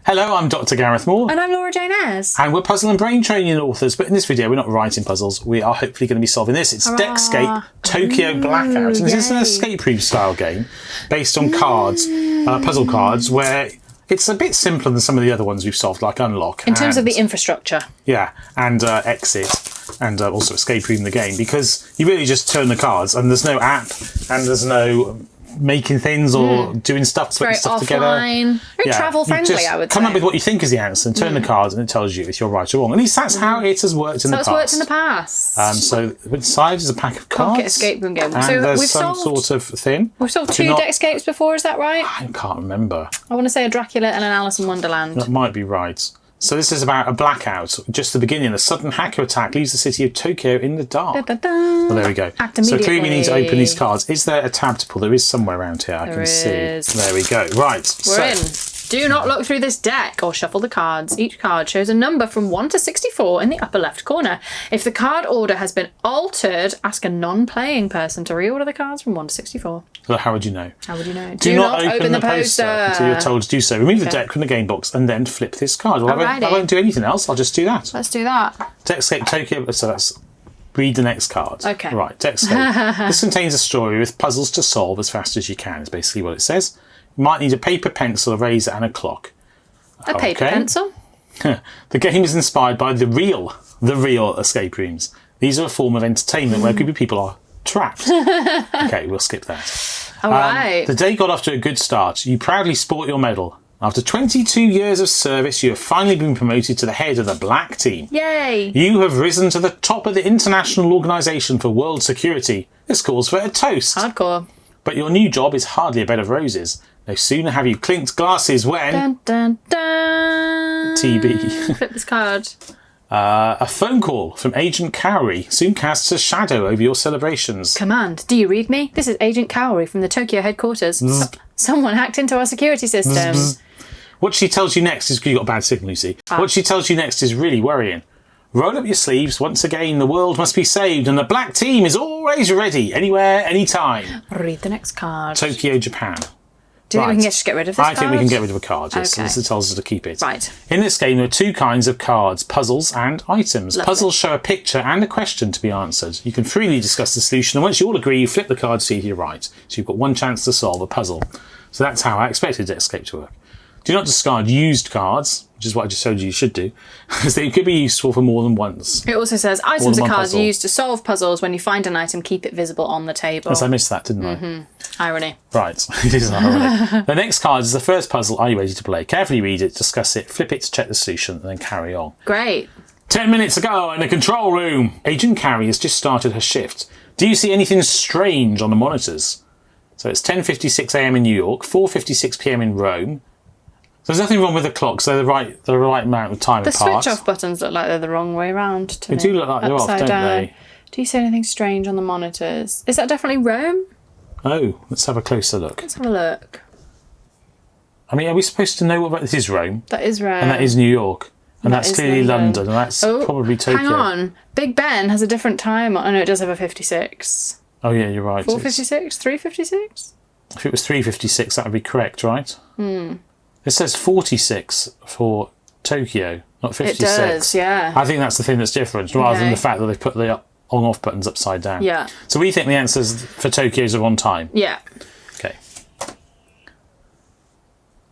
Hello, I'm Dr Gareth Moore. And I'm Laura Jane Ayres. And we're puzzle and brain training authors, but in this video we're not writing puzzles, we are hopefully going to be solving this. It's Deckscape Tokyo Blackout, and this is an escape room style game based on cards, puzzle cards, where it's a bit simpler than some of the other ones we've solved, like Unlock. In terms of the infrastructure. Yeah, and Exit, and also Escape Room the game, because you really just turn the cards, and there's no app, and there's no making things or doing stuff, putting stuff together. Very travel friendly, I would say. Come up with what you think is the answer and turn the cards, and it tells you if you're right or wrong. At least that's how it has worked in the past. So it's worked in the past. So inside is a pack of cards. Pocket escape room game. And so there's we've some solved, sort of thing. We've solved two Deckscapes before, is that right? I can't remember. I want to say a Dracula and an Alice in Wonderland. That might be right. So this is about a blackout. Just the beginning. A sudden hacker attack leaves the city of Tokyo in the dark. Da, da, da. Well, there we go. Act So immediately. clearly we need to open these cards. Is there a tab to pull? There is somewhere around here. I can see. There we go. Right. We're in. Do not look through this deck or shuffle the cards. Each card shows a number from 1 to 64 in the upper left corner. If the card order has been altered, ask a non-playing person to reorder the cards from 1 to 64. So how would you know? How would you know? Do not open the poster until you're told to do so. Remove the deck from the game box and then flip this card. Well, I won't do anything else. I'll just do that. Let's do that. Deckscape Tokyo. So that's read the next card. Okay. Right. Deckscape. This contains a story with puzzles to solve as fast as you can. Is basically what it says. You might need a paper, pencil, eraser, and a clock. A paper pencil. The game is inspired by the real escape rooms. These are a form of entertainment where a group of people are trapped. Okay, we'll skip that. All right. The day got off to a good start. You proudly sport your medal. After 22 years of service, you have finally been promoted to the head of the Black Team. Yay! You have risen to the top of the International Organisation for World Security. This calls for a toast. Hardcore. But your new job is hardly a bed of roses. No sooner have you clinked glasses when... Dun, dun, dun. TB. Flip this card. A phone call from Agent Cowrie soon casts a shadow over your celebrations. Command, do you read me? This is Agent Cowrie from the Tokyo headquarters. Someone hacked into our security systems. What she tells you next is... You got a bad signal, Lucy. What she tells you next is really worrying. Roll up your sleeves. Once again, the world must be saved, and the Black Team is always ready, anywhere, anytime. Read the next card. Tokyo, Japan. Do you think we can just get rid of this card? I think we can get rid of a card, yes. Okay. This tells us to keep it. Right. In this game, there are two kinds of cards, puzzles and items. Lovely. Puzzles show a picture and a question to be answered. You can freely discuss the solution, and once you all agree, you flip the card to see if you're right. So you've got one chance to solve a puzzle. So that's how I expected Deckscape to work. Do not discard used cards, which is what I just told you should do, because they could be useful for more than once. It also says items are cards used to solve puzzles. When you find an item, keep it visible on the table. Yes, I missed that, didn't I? Irony. Right, it is irony. The next card is the first puzzle. Are you ready to play? Carefully read it, discuss it, flip it to check the solution, and then carry on. Great. 10 minutes ago in the control room. Agent Cowrie has just started her shift. Do you see anything strange on the monitors? So it's 10:56 a.m. in New York, 4:56 p.m. in Rome. So there's nothing wrong with the clocks. They're the right amount of time apart. The switch-off buttons look like they're the wrong way around to me. They do look like they're off, don't they? Do you see anything strange on the monitors? Is that definitely Rome? Oh, let's have a closer look. Let's have a look. I mean, are we supposed to know what... This is Rome. That is Rome. And that is New York. And that's clearly London. And that's Oh, probably Tokyo. hang on. Big Ben has a different time. Oh, no, it does have a 56. Oh, yeah, you're right. 4:56? 3:56? If it was 3:56, that would be correct, right? It says 46 for Tokyo, not 56. It does, yeah. I think that's the thing that's different, rather than the fact that they've put the on-off buttons upside down. Yeah. So we think the answers for Tokyo's are on time. Yeah. Okay.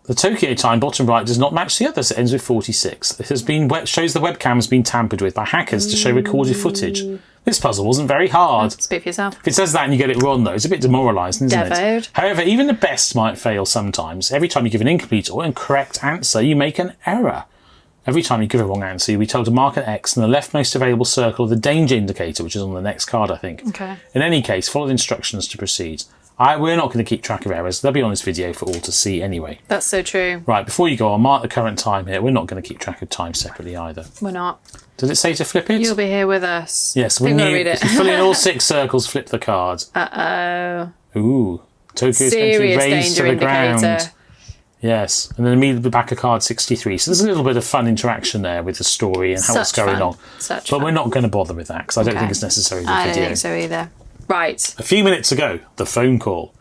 The Tokyo time, bottom right, does not match the others. It ends with 46. It has been shows the webcam has been tampered with by hackers to show recorded footage. This puzzle wasn't very hard. Speak for yourself. If it says that and you get it wrong, though, it's a bit demoralising, isn't it? However, even the best might fail sometimes. Every time you give an incomplete or incorrect answer, you make an error. Every time you give a wrong answer, you'll be told to mark an X in the leftmost available circle of the danger indicator, which is on the next card, I think. Okay. In any case, follow the instructions to proceed. We're not going to keep track of errors. They'll be on this video for all to see anyway. That's so true. Right, before you go on, mark the current time here. We're not going to keep track of time separately either. We're not. Does it say to flip it? You'll be here with us. Yes, when you read it. Fill in all 6 circles, flip the card. Uh-oh. Ooh. Tokyo's going to be raised to the ground. Yes, and then immediately back of card 63. So there's a little bit of fun interaction there with the story and how it's going on. But we're not going to bother with that because I don't think it's necessary in the video. I don't think so either. Right. A few minutes ago, the phone call.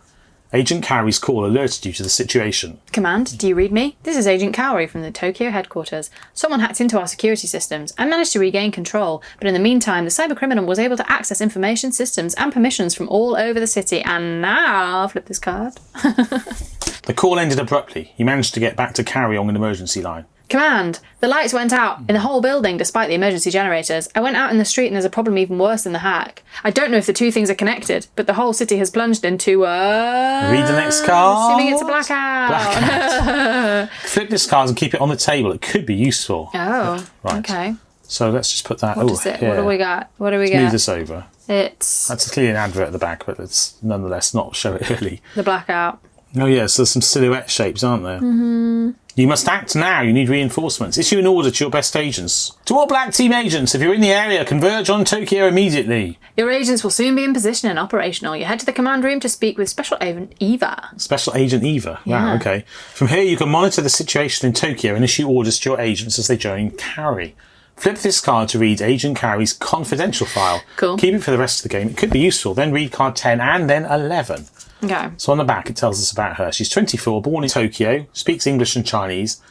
Agent Cowrie's call alerted you to the situation. Command, do you read me? This is Agent Cowrie from the Tokyo headquarters. Someone hacked into our security systems and managed to regain control, but in the meantime, the cybercriminal was able to access information systems and permissions from all over the city, and now... I'll flip this card. The call ended abruptly. You managed to get back to Cowrie on an emergency line. Command, the lights went out in the whole building despite the emergency generators. I went out in the street and there's a problem even worse than the hack. I don't know if the two things are connected, but the whole city has plunged into Read the next card. Assuming it's a blackout. Flip this card and keep it on the table. It could be useful. Oh, Right. okay. So let's just put that What is it? here. What do we got? What do we Move get? this over. It's That's clearly an advert at the back, but it's nonetheless not show it early. the blackout. Oh yeah, so there's some silhouette shapes, aren't there? Mm-hmm. You must act now. You need reinforcements. Issue an order to your best agents. To all Black Team agents, if you're in the area, converge on Tokyo immediately. Your agents will soon be in position and operational. You head to the command room to speak with Special Agent Eva. Special Agent Eva. Yeah. Wow, okay. From here, you can monitor the situation in Tokyo and issue orders to your agents as they join Cowrie. Flip this card to read Agent Cowrie's confidential file. Cool. Keep it for the rest of the game. It could be useful. Then read card 10 and then 11. Okay. So on the back, it tells us about her. She's 24, born in Tokyo, speaks English and Chinese,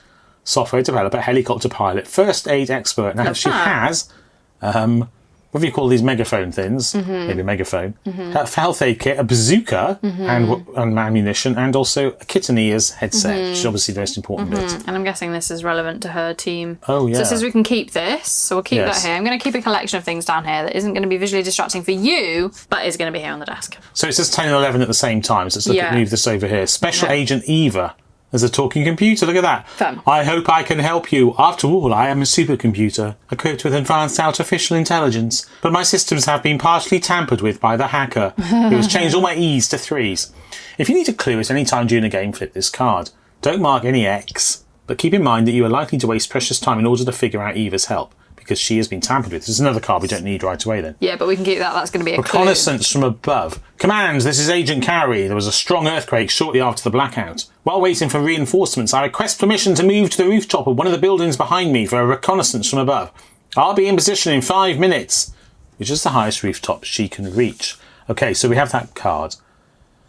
software developer, helicopter pilot, first aid expert. Now, she has, what do you call these megaphone things? Mm-hmm. Maybe a megaphone. Mm-hmm. A health aid kit, a bazooka, and ammunition, and also a kitten ears headset, which is obviously the most important bit. And I'm guessing this is relevant to her team. Oh, yeah. So it says we can keep this, so we'll keep Yes. that here. I'm going to keep a collection of things down here that isn't going to be visually distracting for you, but is going to be here on the desk. So it says 10 and 11 at the same time. So let's move this over here. Special Agent Eva. There's a talking computer. Look at that. Fun. I hope I can help you. After all, I am a supercomputer, equipped with advanced artificial intelligence. But my systems have been partially tampered with by the hacker, who has changed all my E's to 3's. If you need a clue at any time during the game, flip this card. Don't mark any X, but keep in mind that you are likely to waste precious time in order to figure out Eva's help, because she has been tampered with. There's another card we don't need right away then. Yeah, but we can keep that. That's going to be a clue. Reconnaissance from above. Command, this is Agent Cowrie. There was a strong earthquake shortly after the blackout. While waiting for reinforcements, I request permission to move to the rooftop of one of the buildings behind me for a reconnaissance from above. I'll be in position in 5 minutes, which is the highest rooftop she can reach. Okay, so we have that card.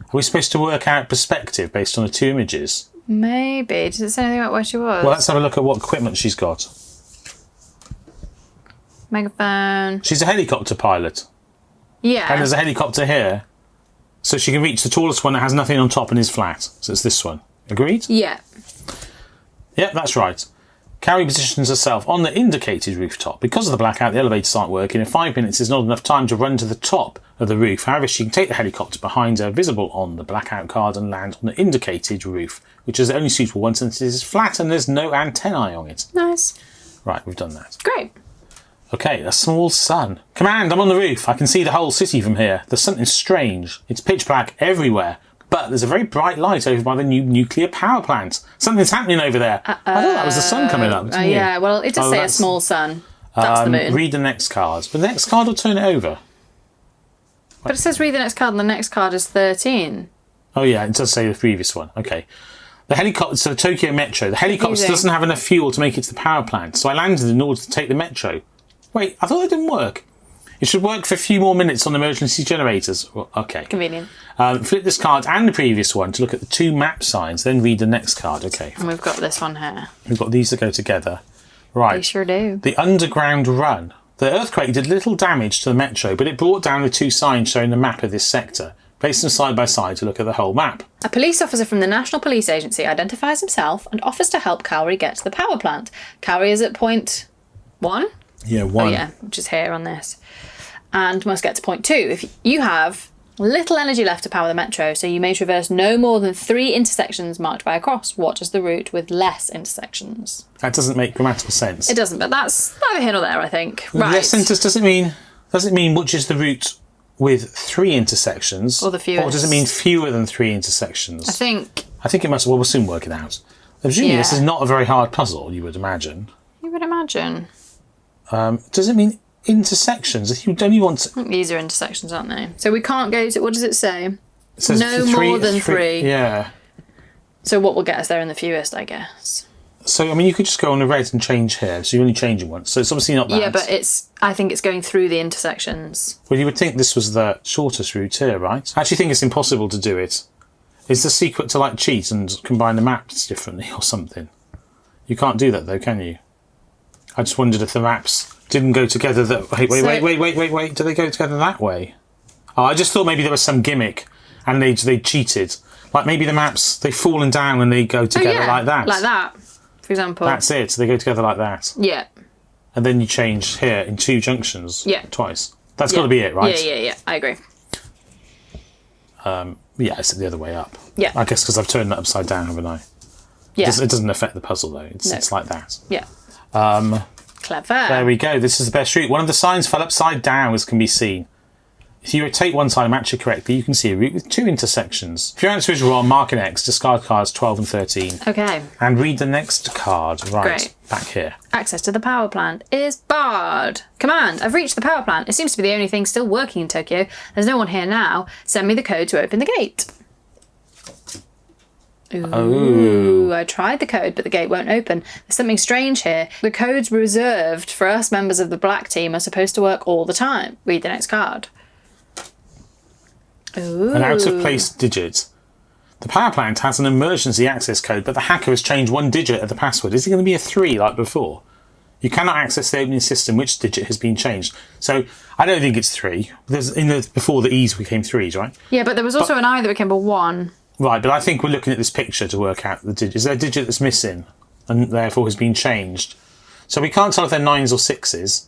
Are we supposed to work out perspective based on the two images? Maybe. Does it say anything about where she was? Well, let's have a look at what equipment she's got. Megaphone. She's a helicopter pilot. Yeah. And there's a helicopter here. So she can reach the tallest one that has nothing on top and is flat. So it's this one. Agreed? Yeah. Yep, that's right. Cowrie positions herself on the indicated rooftop. Because of the blackout, the elevators aren't working. In 5 minutes is not enough time to run to the top of the roof. However, she can take the helicopter behind her, visible on the blackout card, and land on the indicated roof, which is the only suitable one since it is flat and there's no antennae on it. Nice. Right, we've done that. Great. Okay, a small sun. Command, I'm on the roof. I can see the whole city from here. There's something strange. It's pitch black everywhere. But there's a very bright light over by the new nuclear power plant. Something's happening over there. I thought that was the sun coming up. Didn't you? Yeah, well, it does say a that's- small sun. That's the moon. Read the next card. But the next card will turn it over. But it says read the next card, and the next card is 13. Oh yeah, it does say the previous one. Okay. The helicopter, so Tokyo Metro. The helicopter Confusing. doesn't have enough fuel to make it to the power plant. So I landed in order to take the Metro. Wait, I thought it didn't work. It should work for a few more minutes on emergency generators. Well, okay. Convenient. Flip this card and the previous one to look at the two map signs, then read the next card. Okay. And we've got this one here. We've got these that go together. Right. We sure do. The underground run. The earthquake did little damage to the Metro, but it brought down the two signs showing the map of this sector. Place them side by side to look at the whole map. A police officer from the National Police Agency identifies himself and offers to help Cowrie get to the power plant. Cowrie is at point 1? Yeah, one. Oh yeah, which is here on this. And must get to point 2. If you have little energy left to power the Metro, so you may traverse no more than 3 intersections marked by a cross. What is the route with less intersections? That doesn't make grammatical sense. It doesn't, but that's neither here nor there, I think. Right. Less does it mean which is the route with 3 intersections? Or the fewest. Or does it mean fewer than 3 intersections? I think it must. Well, we'll soon work it out. Presumably this is not a very hard puzzle, you would imagine. you would imagine. Does it mean intersections? If you only want to... I think these are intersections, aren't they? So we can't go to, what does it say? It says No more than 3. Yeah. So what will get us there in the fewest, I guess. So, I mean, you could just go on the red and change here. So you're only changing once. So it's obviously not bad. Yeah, but I think it's going through the intersections. Well, you would think this was the shortest route here, right? I actually think it's impossible to do it. Is the secret to like cheat and combine the maps differently or something? You can't do that though, can you? I just wondered if the maps didn't go together that... Wait. Do they go together that way? Oh, I just thought maybe there was some gimmick and they cheated. Like maybe the maps, they've fallen down and they go together like that. Like that, for example. That's it. So they go together like that. Yeah. And then you change here in 2 junctions. Yeah. Twice. That's got to be it, right? Yeah. I agree. Yeah, it's the other way up. Yeah. I guess because I've turned that upside down, haven't I? Yeah. It doesn't affect the puzzle though. It's like that. Yeah. Clever. There we go. This is the best route. One of the signs fell upside down, as can be seen. If you rotate one side and match it correctly, you can see a route with 2 intersections. If your answer is wrong, mark an X, discard cards 12 and 13. Okay. And read the next card. Right, Great. Back here. Access to the power plant is barred. Command, I've reached the power plant. It seems to be the only thing still working in Tokyo. There's no one here now. Send me the code to open the gate. Ooh, I tried the code, but the gate won't open. There's something strange here. The codes reserved for us members of the black team are supposed to work all the time. Read the next card. Ooh. An out-of-place digit. The power plant has an emergency access code, but the hacker has changed 1 digit of the password. Is it going to be a 3 like before? You cannot access the opening system which digit has been changed. So I don't think it's 3. There's before the E's became 3s, right? Yeah, but there was also an I that became a 1. Right, but I think we're looking at this picture to work out the digit. Is there a digit that's missing and therefore has been changed? So we can't tell if they're 9s or 6s.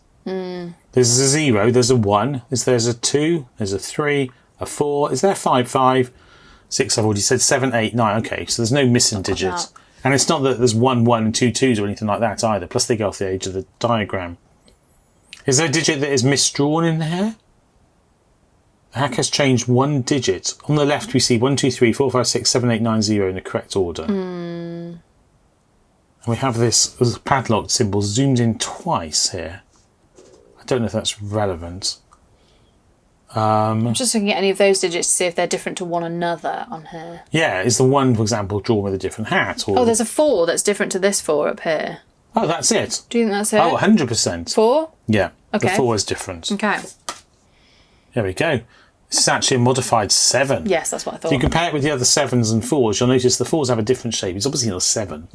There's a 0, there's a 1, there's a 2, there's a 3, a 4. Is there 5, 5, 6? I've already said 7, 8, 9. Okay, so there's no missing digit. And it's not that there's 1, 1 and 2, 2s or anything like that either. Plus they go off the edge of the diagram. Is there a digit that is misdrawn in there? The hacker's changed 1 digit. On the left we see 1, 2, 3, 4, 5, 6, 7, 8, 9, 0 in the correct order. And we have this padlock symbol zoomed in twice here. I don't know if that's relevant. I'm just looking at any of those digits to see if they're different to one another on here. Yeah, is the 1, for example, drawn with a different hat? Or... Oh, there's a 4 that's different to this 4 up here. Oh, that's it. Do you think that's it? Oh, 100%. 4? Yeah, Okay. the 4 is different. Okay. There we go. This is actually a modified 7. Yes, that's what I thought. If you compare it with the other 7s and 4s, you'll notice the 4s have a different shape. It's obviously not a 7.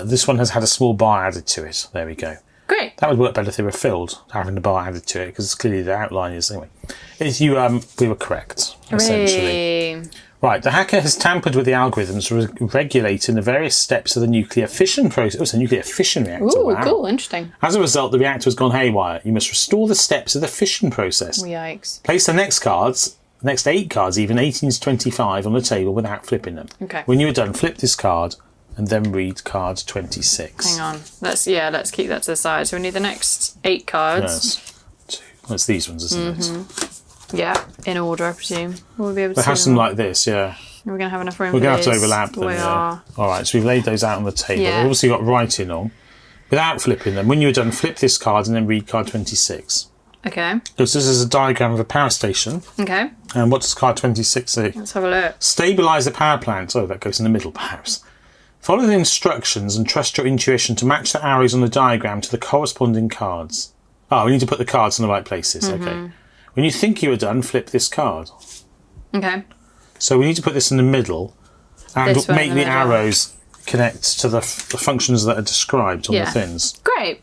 This one has had a small bar added to it. There we go. Great. That would work better if they were filled, having the bar added to it, because clearly the outline is... Anyway, if you, we were correct, essentially. Hooray. Right, the hacker has tampered with the algorithms regulating the various steps of the nuclear fission process. Oh, it's a nuclear fission reactor. Ooh, wow. cool, interesting. As a result, the reactor has gone haywire. You must restore the steps of the fission process. Yikes. Place the next 8 cards, even 18 to 25, on the table without flipping them. Okay. When you are done, flip this card and then read card 26. Hang on. Let's keep that to the side. So we need the next 8 cards. Yes. That's these ones, isn't it? Yeah, in order, I presume. We'll be able to They see have some them. like this, yeah. We're going to have enough room We're for going to have to these. overlap them, We yeah. are. All right, so we've laid those out on the table. Yeah. We've obviously got writing on. Without flipping them, when you're done, flip this card and then read card 26. Okay. Because this is a diagram of a power station. Okay. And what does card 26 say? Let's have a look. Stabilise the power plant. Oh, that goes in the middle, perhaps. Follow the instructions and trust your intuition to match the arrows on the diagram to the corresponding cards. Oh, we need to put the cards in the right places. Okay. When you think you are done, flip this card. Okay. So we need to put this in the middle and This one make in the the middle. arrows connect to the functions that are described on the things. Great.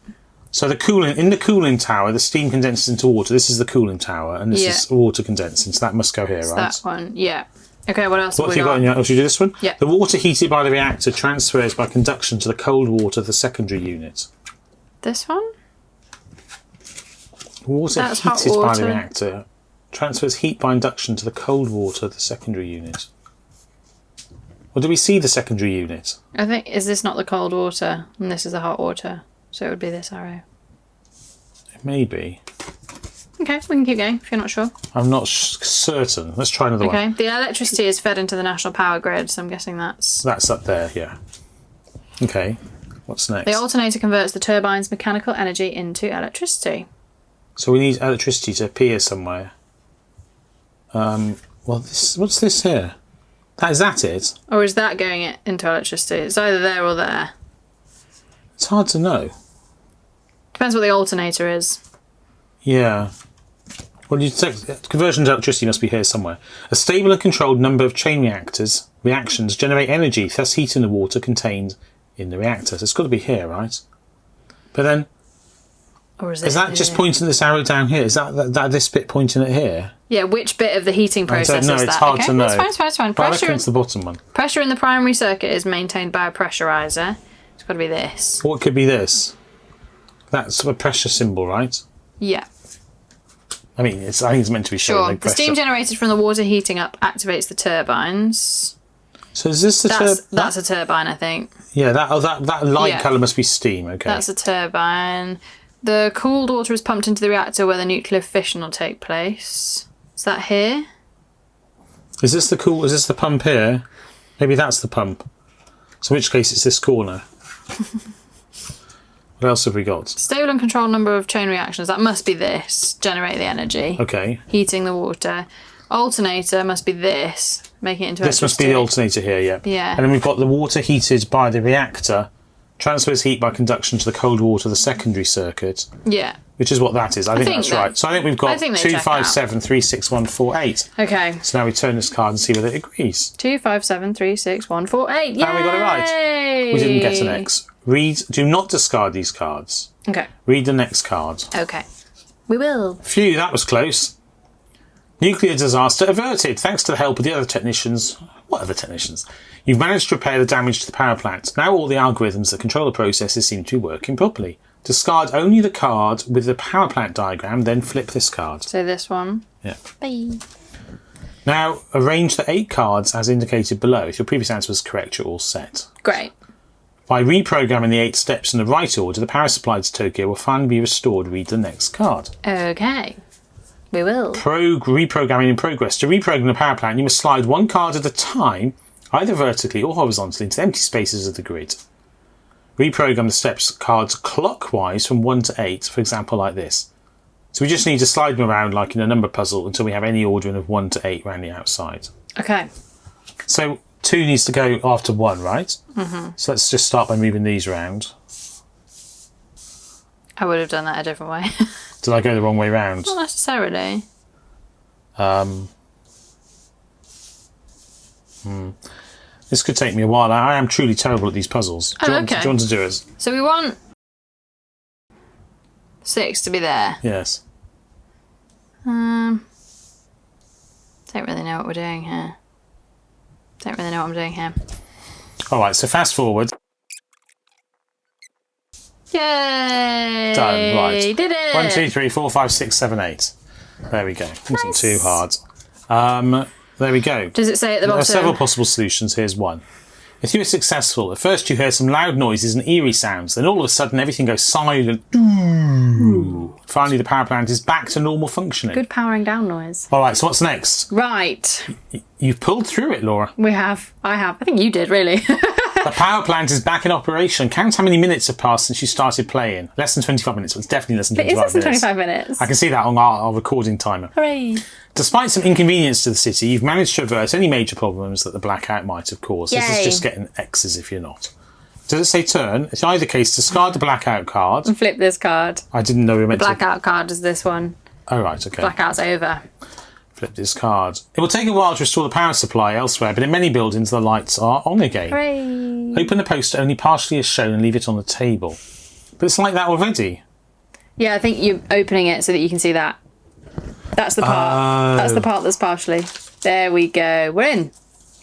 So in the cooling tower, the steam condenses into water. This is the cooling tower, and this is water condensing. So that must go here, It's right? that one. Yeah. Okay, what else What have have we you got in your... Oh, should you do this one? Yeah. The water heated by the reactor transfers by conduction to the cold water of the secondary unit. This one? Water That's hot heated by water. the reactor transfers heat by induction to the cold water of the secondary unit. Or do we see the secondary unit? I think, is this not the cold water? And this is the hot water. So it would be this arrow. It may be. Okay, we can keep going if you're not sure. I'm not certain. Let's try another one. Okay, the electricity is fed into the national power grid, so I'm guessing that's... That's up there, yeah. Okay, what's next? The alternator converts the turbine's mechanical energy into electricity. So we need electricity to appear somewhere. Well, what's this here? Is that it? Or is that going into electricity? It's either there or there. It's hard to know. Depends what the alternator is. Yeah. Well, conversion to electricity must be here somewhere. A stable and controlled number of chain reactors reactions generate energy, thus heating the water contained in the reactor. So it's got to be here, right? But then, Or is that here? just pointing this arrow down here? Is that this bit pointing at here? Yeah, which bit of the heating process know, is it's that? hard to know. That's fine. But I reckon it's the bottom one. Pressure in the primary circuit is maintained by a pressurizer. It's got to be this. Or it could be this. That's a pressure symbol, right? Yeah. I think it's meant to be showing Sure. no The pressure. steam generated from the water heating up activates the turbines. So is this the turbine? That's a turbine, I think. Yeah, that light Yeah. colour must be steam, okay. That's a turbine. The cooled water is pumped into the reactor where the nuclear fission will take place. Is that here? Is this the pump here? Maybe that's the pump. So in which case it's this corner. What else have we got? Stable and controlled number of chain reactions. That must be this. Generate the energy. Okay. Heating the water. Alternator must be this. Making it into This must be the alternator here, yeah. Yeah. And then we've got the water heated by the reactor, transfers heat by conduction to the cold water of the secondary circuit, Yeah. which is what that is. I think that's right. So I think we've got think they check 257364148. Okay. So now we turn this card and see whether it agrees. 257364148. Yay! And we got it right. We didn't get an X. Do not discard these cards. Okay. Read the next card. Okay. We will. Phew, that was close. Nuclear disaster averted. Thanks to the help of the other technicians. What other technicians? You've managed to repair the damage to the power plant. Now all the algorithms that control the processes seem to be working properly. Discard only the card with the power plant diagram, then flip this card. So this one. Yeah. Bye. Now, arrange the 8 cards as indicated below. If your previous answer was correct, you're all set. Great. By reprogramming the 8 steps in the right order, the power supply to Tokyo will finally be restored. Read the next card. Okay. We will. Reprogramming in progress. To reprogram the power plant, you must slide 1 card at a time, either vertically or horizontally, into the empty spaces of the grid. Reprogram the steps cards clockwise from 1 to 8, for example, like this. So we just need to slide them around like in a number puzzle until we have any ordering of 1 to 8 around the outside. Okay. So 2 needs to go after 1, right? Mm-hmm. So let's just start by moving these around. I would have done that a different way. Did I go the wrong way round? Not necessarily. This could take me a while. I am truly terrible at these puzzles. Do you want to do it? So we want 6 to be there. Yes. Don't really know what we're doing here. All right, so fast forward. Yay! Done, right. Did it! 1, 2, 3, 4, 5, 6, 7, 8. There we go. It wasn't too hard. There we go. Does it say at the There bottom? are several possible solutions. Here's one. If you were successful, at first you hear some loud noises and eerie sounds. Then all of a sudden everything goes silent. Ooh. Finally, the power plant is back to normal functioning. Good powering down noise. All right, so what's next? Right. You've pulled through it, Laura. We have. I have. I think you did, really. The power plant is back in operation. Count how many minutes have passed since you started playing. Less than 25 minutes. Well, it's definitely less than 25 minutes. It is less than 25 minutes. I can see that on our recording timer. Hooray. Despite some inconvenience to the city, you've managed to avert any major problems that the blackout might have caused. Yay. This is just getting X's if you're not. Does it say turn? In either case, discard the blackout card. And flip this card. I didn't know we were meant Blackout card is this one. to... Oh, right, okay. Blackout's over. Flip this card. It will take a while to restore the power supply elsewhere, but in many buildings the lights are on again. Hooray. Open the poster only partially as shown and leave it on the table. But it's like that already. Yeah, I think you're opening it so that you can see that. That's the part. That's the part that's partially. There we go. We're in.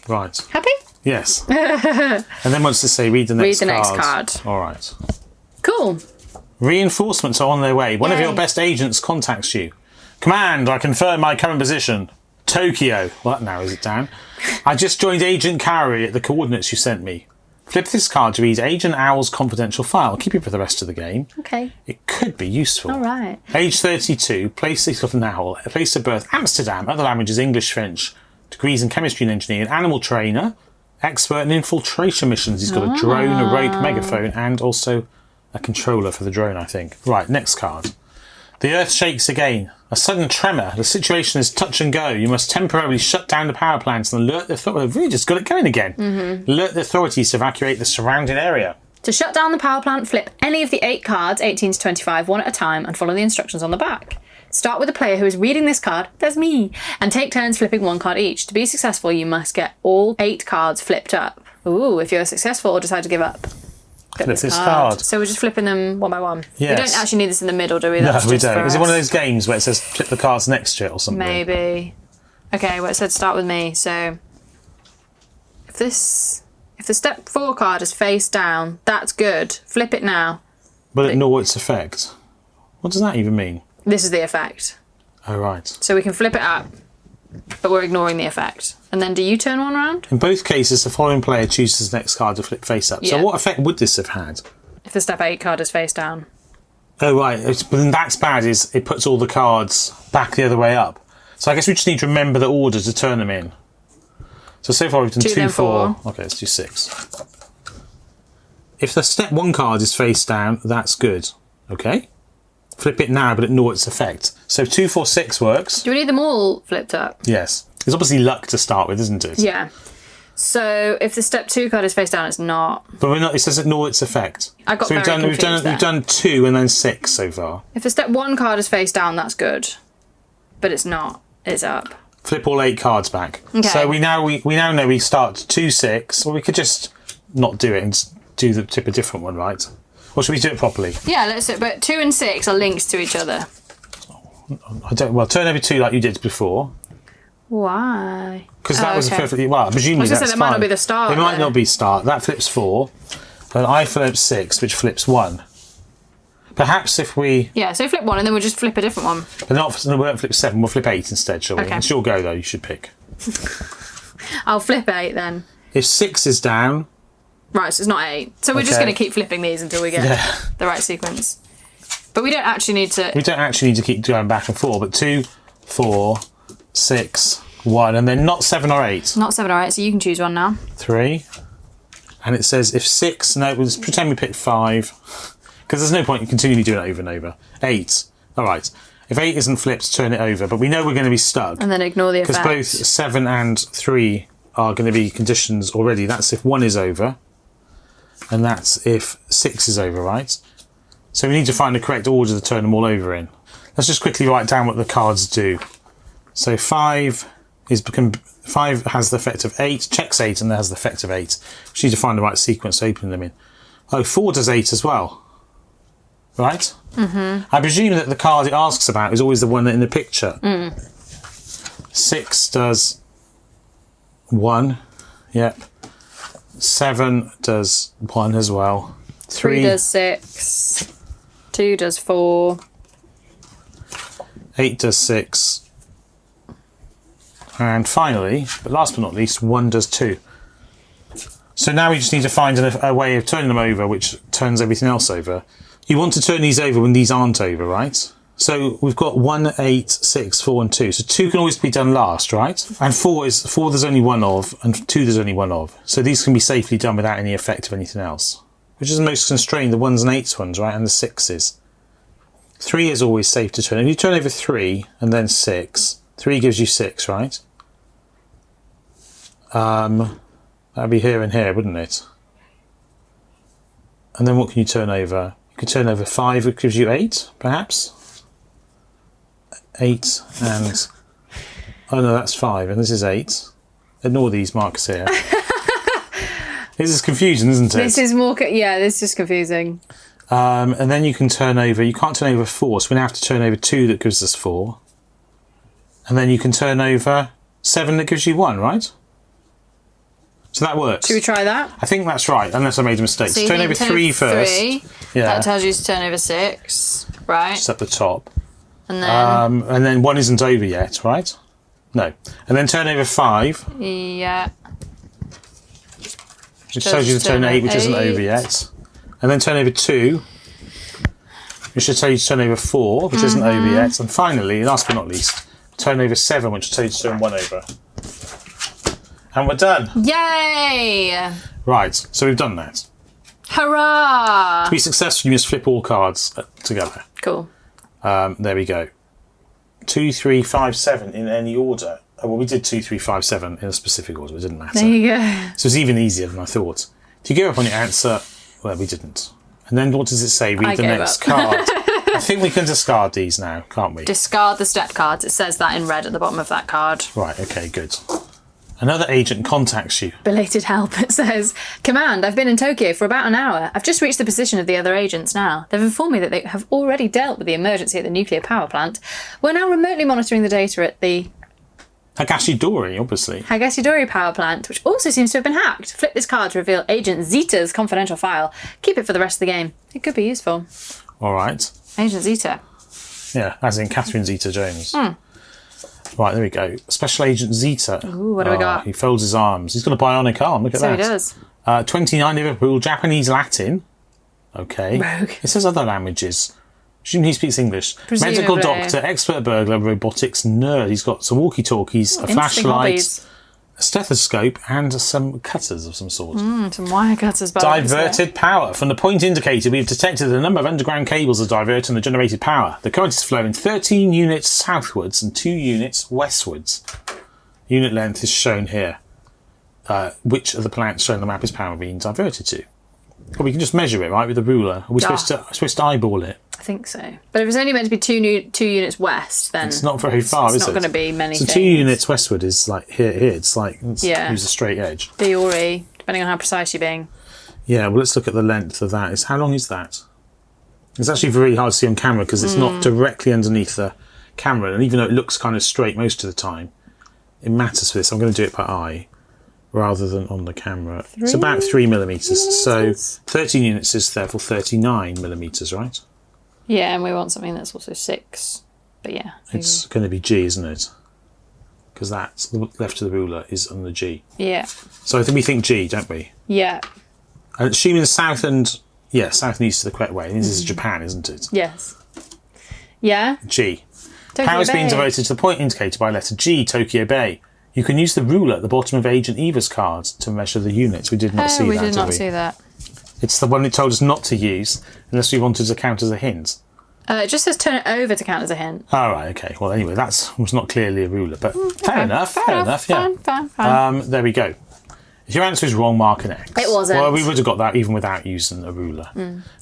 Right. Happy? Yes. And then once to say read the next card. Read the next card. All right. Cool. Reinforcements are on their way. One of Yay. your best agents contacts you. Command, I confirm my current position. Tokyo. Well, that narrows it down. I just joined Agent Kaori at the coordinates you sent me. Flip this card to read Agent Owl's confidential file. Keep it for the rest of the game. Okay. It could be useful. All right. Age 32, place of an owl, place of birth Amsterdam, other languages English, French, degrees in chemistry and engineering, animal trainer, expert in infiltration missions. He's got a drone, a rope, megaphone, and also a controller for the drone, I think. Right, next card. The earth shakes again. A sudden tremor. The situation is touch and go. You must temporarily shut down the power plants and alert the authorities. We've really just got it going again. Mm-hmm. Alert the authorities to evacuate the surrounding area. To shut down the power plant, flip any of the 8 cards, 18 to 25, one at a time, and follow the instructions on the back. Start with the player who is reading this card, that's me, and take turns flipping one card each. To be successful, you must get all 8 cards flipped up. Ooh, if you're successful or decide to give up, flip this card. So we're just flipping them one by one. Yes. We don't actually need this in the middle, do we? No, That's we just don't. for Is it one of us. those games where it says flip the cards next to it or something? Maybe. Okay, well, it said start with me, so if the step 4 card is face down, that's good. Flip it now. But ignore its effect. What does that even mean? This is the effect. Oh, right. So we can flip it up, but we're ignoring the effect. And then do you turn one round? In both cases, the following player chooses the next card to flip face up. So Yeah. what effect would this have had? If the step 8 card is face down. Oh, right. But then that's bad, is it puts all the cards back the other way up. So I guess we just need to remember the order to turn them in. So far we've done 2, 2, then 4. 4. Okay, let's do 6. If the step 1 card is face down, that's good. Okay? Flip it now, but ignore its effect. So 2, 4, 6 works. Do we need them all flipped up? Yes. It's obviously luck to start with, isn't it? Yeah. So if the step 2 card is face down, it's not. But we're not. It says ignore its effect. I got so we've very done confused there. we've done 2 and then 6 so far. If the step 1 card is face down, that's good. But it's not. It's up. Flip all 8 cards back. Okay. So we now know we start 2, 6. Or we could just not do it and tip a different one, right? Or should we do it properly? Yeah, let's do it. But 2 and 6 are linked to each other. Well, turn over 2 like you did before. Why? Because that was a okay. perfectly well. Presumably I was gonna that's say, that might not fine. be the start It might there. not be start. That flips 4. And I flip 6, which flips 1. Perhaps if we... Yeah, so flip 1 and then we'll just flip a different one. But we won't flip 7, we'll flip 8 instead, shall we? Okay. It's your go, though, you should pick. I'll flip 8 then. If 6 is down... Right, so it's not 8. So we're just Okay. going to keep flipping these until we get the right sequence. But we don't actually need to... We don't actually need to keep going back and forth, but 2, 4, 6, 1, and then not 7 or 8. Not 7 or 8, so you can choose one now. 3. And it says if 6... No, let's pretend we picked 5. Because there's no point in continually doing it over and over. 8. All right. If 8 isn't flipped, turn it over. But we know we're going to be stuck. And then ignore the Because effect. both 7 and 3 are going to be conditions already. That's if 1 is over. And that's if 6 is over, right? So we need to find the correct order to turn them all over in. Let's just quickly write down what the cards do. So 5 has the effect of 8, checks 8, and has the effect of 8. We need to find the right sequence to open them in. Oh, 4 does 8 as well. Right? Mm-hmm. I presume that the card it asks about is always the one in the picture. 6 does 1. Yep. 7 does 1 as well. 3 does 6. 2 does 4. 8 does 6. And finally, but last but not least, 1 does 2. So now we just need to find a way of turning them over which turns everything else over. You want to turn these over when these aren't over, right? So we've got 1, 8, 6, 4 and 2. So 2 can always be done last, right? And 4 there's only one of, and 2 there's only one of. So these can be safely done without any effect of anything else. Which is the most constrained, the 1s and 8s ones, right? And the 6s. 3 is always safe to turn. If you turn over 3 and then 6, 3 gives you 6, right? That'd be here and here, wouldn't it? And then what can you turn over? You could turn over 5, which gives you 8, perhaps? 8 and... Oh no, that's 5, and this is 8. Ignore these markers here. This is confusing, isn't it? This is more... this is confusing. And then you can turn over... You can't turn over 4, so we now have to turn over 2 that gives us 4. And then you can turn over 7 that gives you 1, right? So that works. Should we try that? I think that's right, unless I made a mistake. So So you turn think over 3 first. 3, Yeah. that tells you to turn over 6, right? Just at the top. And then... And then 1 isn't over yet, right? No. And then turn over 5, yeah. which tells you to turn 8, which isn't over yet. And then turn over 2, which should tell you to turn over 4, which isn't over yet. And finally, last but not least, turn over 7, which will tell you to turn 1 over. And we're done. Yay! Right, so we've done that. Hurrah! To be successful, you must flip all cards together. Cool. There we go. 2, 3, 5, 7 in any order. Oh, well, we did 2, 3, 5, 7 in a specific order. It didn't matter. There you go. So it's even easier than I thought. If you give up on your answer, well, we didn't. And then what does it say? Read I the gave next up. card. I think we can discard these now, can't we? Discard the step cards. It says that in red at the bottom of that card. Right, okay, good. Another agent contacts you. Belated help. It says, Command, I've been in Tokyo for about an hour. I've just reached the position of the other agents now. They've informed me that they have already dealt with the emergency at the nuclear power plant. We're now remotely monitoring the data at the Higashidori, obviously. Higashidori power plant, which also seems to have been hacked. Flip this card to reveal Agent Zeta's confidential file. Keep it for the rest of the game. It could be useful. All right. Agent Zeta. Yeah, as in Catherine Zeta-Jones. Right, there we go. Special Agent Zeta. Ooh, what do we got? He folds his arms. He's got a bionic arm. Look at So that. he does. 29 Liverpool, Japanese, Latin. Okay. Rogue. It says other languages. Assume he speaks English. Presumably. Medical doctor, expert burglar, robotics nerd. He's got some walkie-talkies, a Interesting flashlight, hobbies. a stethoscope, and some cutters of some sort. Some wire cutters. By the looks of it. Diverted power. From the point indicated, we have detected a number of underground cables are diverting the generated power. The current is flowing 13 units southwards and 2 units westwards. Unit length is shown here. Which of the plants shown on the map is power being diverted to? Well, we can just measure it, right, with a ruler. Are we supposed to eyeball it? I think so. But if it's only meant to be two units west, then It's not very far, is it? It's not going to be many So things. 2 units westward is like here. It's like, Yeah. use a straight edge. B or E, depending on how precise you're being. Yeah, well, let's look at the length of that. How long is that? It's actually very hard to see on camera because it's not directly underneath the camera. And even though it looks kind of straight most of the time, it matters for this. I'm going to do it by eye rather than on the camera. It's about 3 millimetres. So 13 units is therefore 39 millimetres, right? Yeah, and we want something that's also 6. But yeah. It's going to be G, isn't it? Because that's the left of the ruler is on the G. Yeah. So I think we think G, don't we? Yeah. And assuming the south and south and east are the correct way. This is Japan, isn't it? Yes. Yeah. G. Tokyo Power is being Bay. diverted to the point indicated by letter G, Tokyo Bay. You can use the ruler at the bottom of Agent Eva's card to measure the units. We did not see we that, did not we? see that. It's the one it told us not to use unless we wanted to count as a hint. It just says turn it over to count as a hint. All right, okay. Well, anyway, that was not clearly a ruler, but fair enough, yeah. Fine. There we go. If your answer is wrong, mark an X. It wasn't. Well, we would have got that even without using a ruler.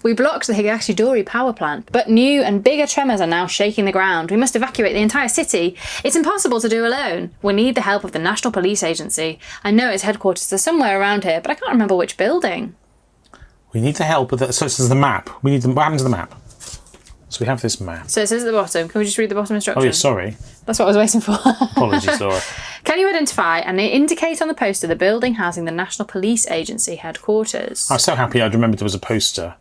We blocked the Higashidori power plant, but new and bigger tremors are now shaking the ground. We must evacuate the entire city. It's impossible to do alone. We need the help of the National Police Agency. I know its headquarters are somewhere around here, but I can't remember which building. We need the help of the... So this is the map. We need the... What happens to the map? So we have this map. So it says at the bottom. Can we just read the bottom instruction? Oh, yeah, sorry. That's what I was waiting for. Apologies, Laura. Can you identify and indicate on the poster the building housing the National Police Agency headquarters? I was so happy I'd remembered there was a poster.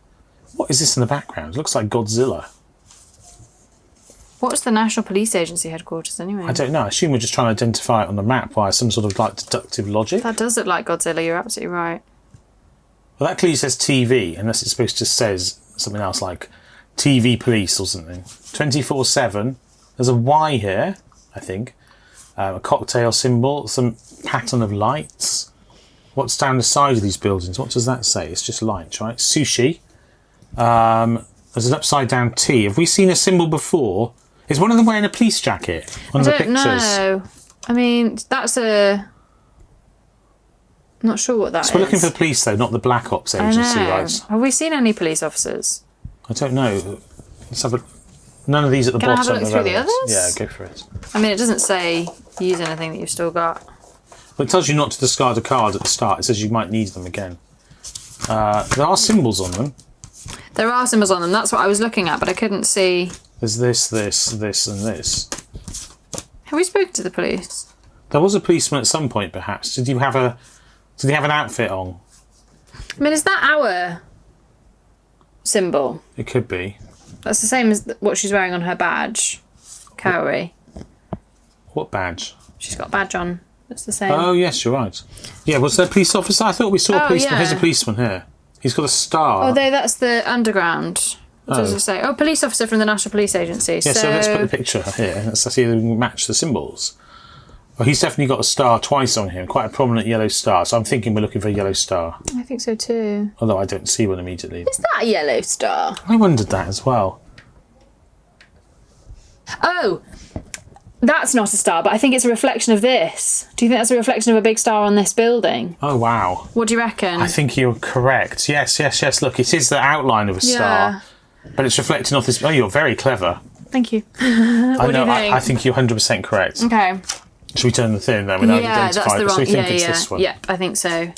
What is this in the background? It looks like Godzilla. What's the National Police Agency headquarters anyway? I don't know. I assume we're just trying to identify it on the map via some sort of like deductive logic. That does look like Godzilla, you're absolutely right. Well, that clearly says TV, unless it's supposed to says something else like TV police or something. 24/7. There's a Y here, I think. A cocktail symbol, some pattern of lights. What's down the side of these buildings? What does that say? It's just lights, right? Sushi. There's an upside down T. Have we seen a symbol before? Is one of them wearing a police jacket? One of the pictures. No. I mean, that's a... I'm not sure what that is. So we're looking for the police though, not the Black Ops agency, right? Have we seen any police officers? I don't know. Let's have a... None of these at the Can I bottom. have a look through the relevant. others? Yeah, go for it. I mean, it doesn't say use anything that you've still got. Well, it tells you not to discard a card at the start. It says you might need them again. There are symbols on them. There are symbols on them. That's what I was looking at, but I couldn't see. There's this, and this. Have we spoken to the police? There was a policeman at some point, perhaps. Did he have an outfit on? I mean, is that our symbol? It could be. That's the same as what she's wearing on her badge. Kaori. What badge? She's got a badge on. It's the same. Oh, yes, you're right. Yeah, was there a police officer? I thought we saw a policeman. yeah. Here's a policeman here. He's got a star. Oh, that's the underground. What does it say? Oh, police officer from the National Police Agency. Yeah, so let's put the picture here. Let's see if we can match the symbols. Well, he's definitely got a star twice on him, quite a prominent yellow star. So I'm thinking we're looking for a yellow star. I think so too. Although I don't see one immediately. Is that a yellow star? I wondered that as well. Oh, that's not a star, but I think it's a reflection of this. Do you think that's a reflection of a big star on this building? Oh, wow. What do you reckon? I think you're correct. Yes. Look, it is the outline of a star. But it's reflecting off this. Oh, you're very clever. Thank you. I know. I think you're 100% correct. Okay. Should we turn the thing then without Yeah, that's identifying? the So wrong. we think it's this one. Yep, I think so.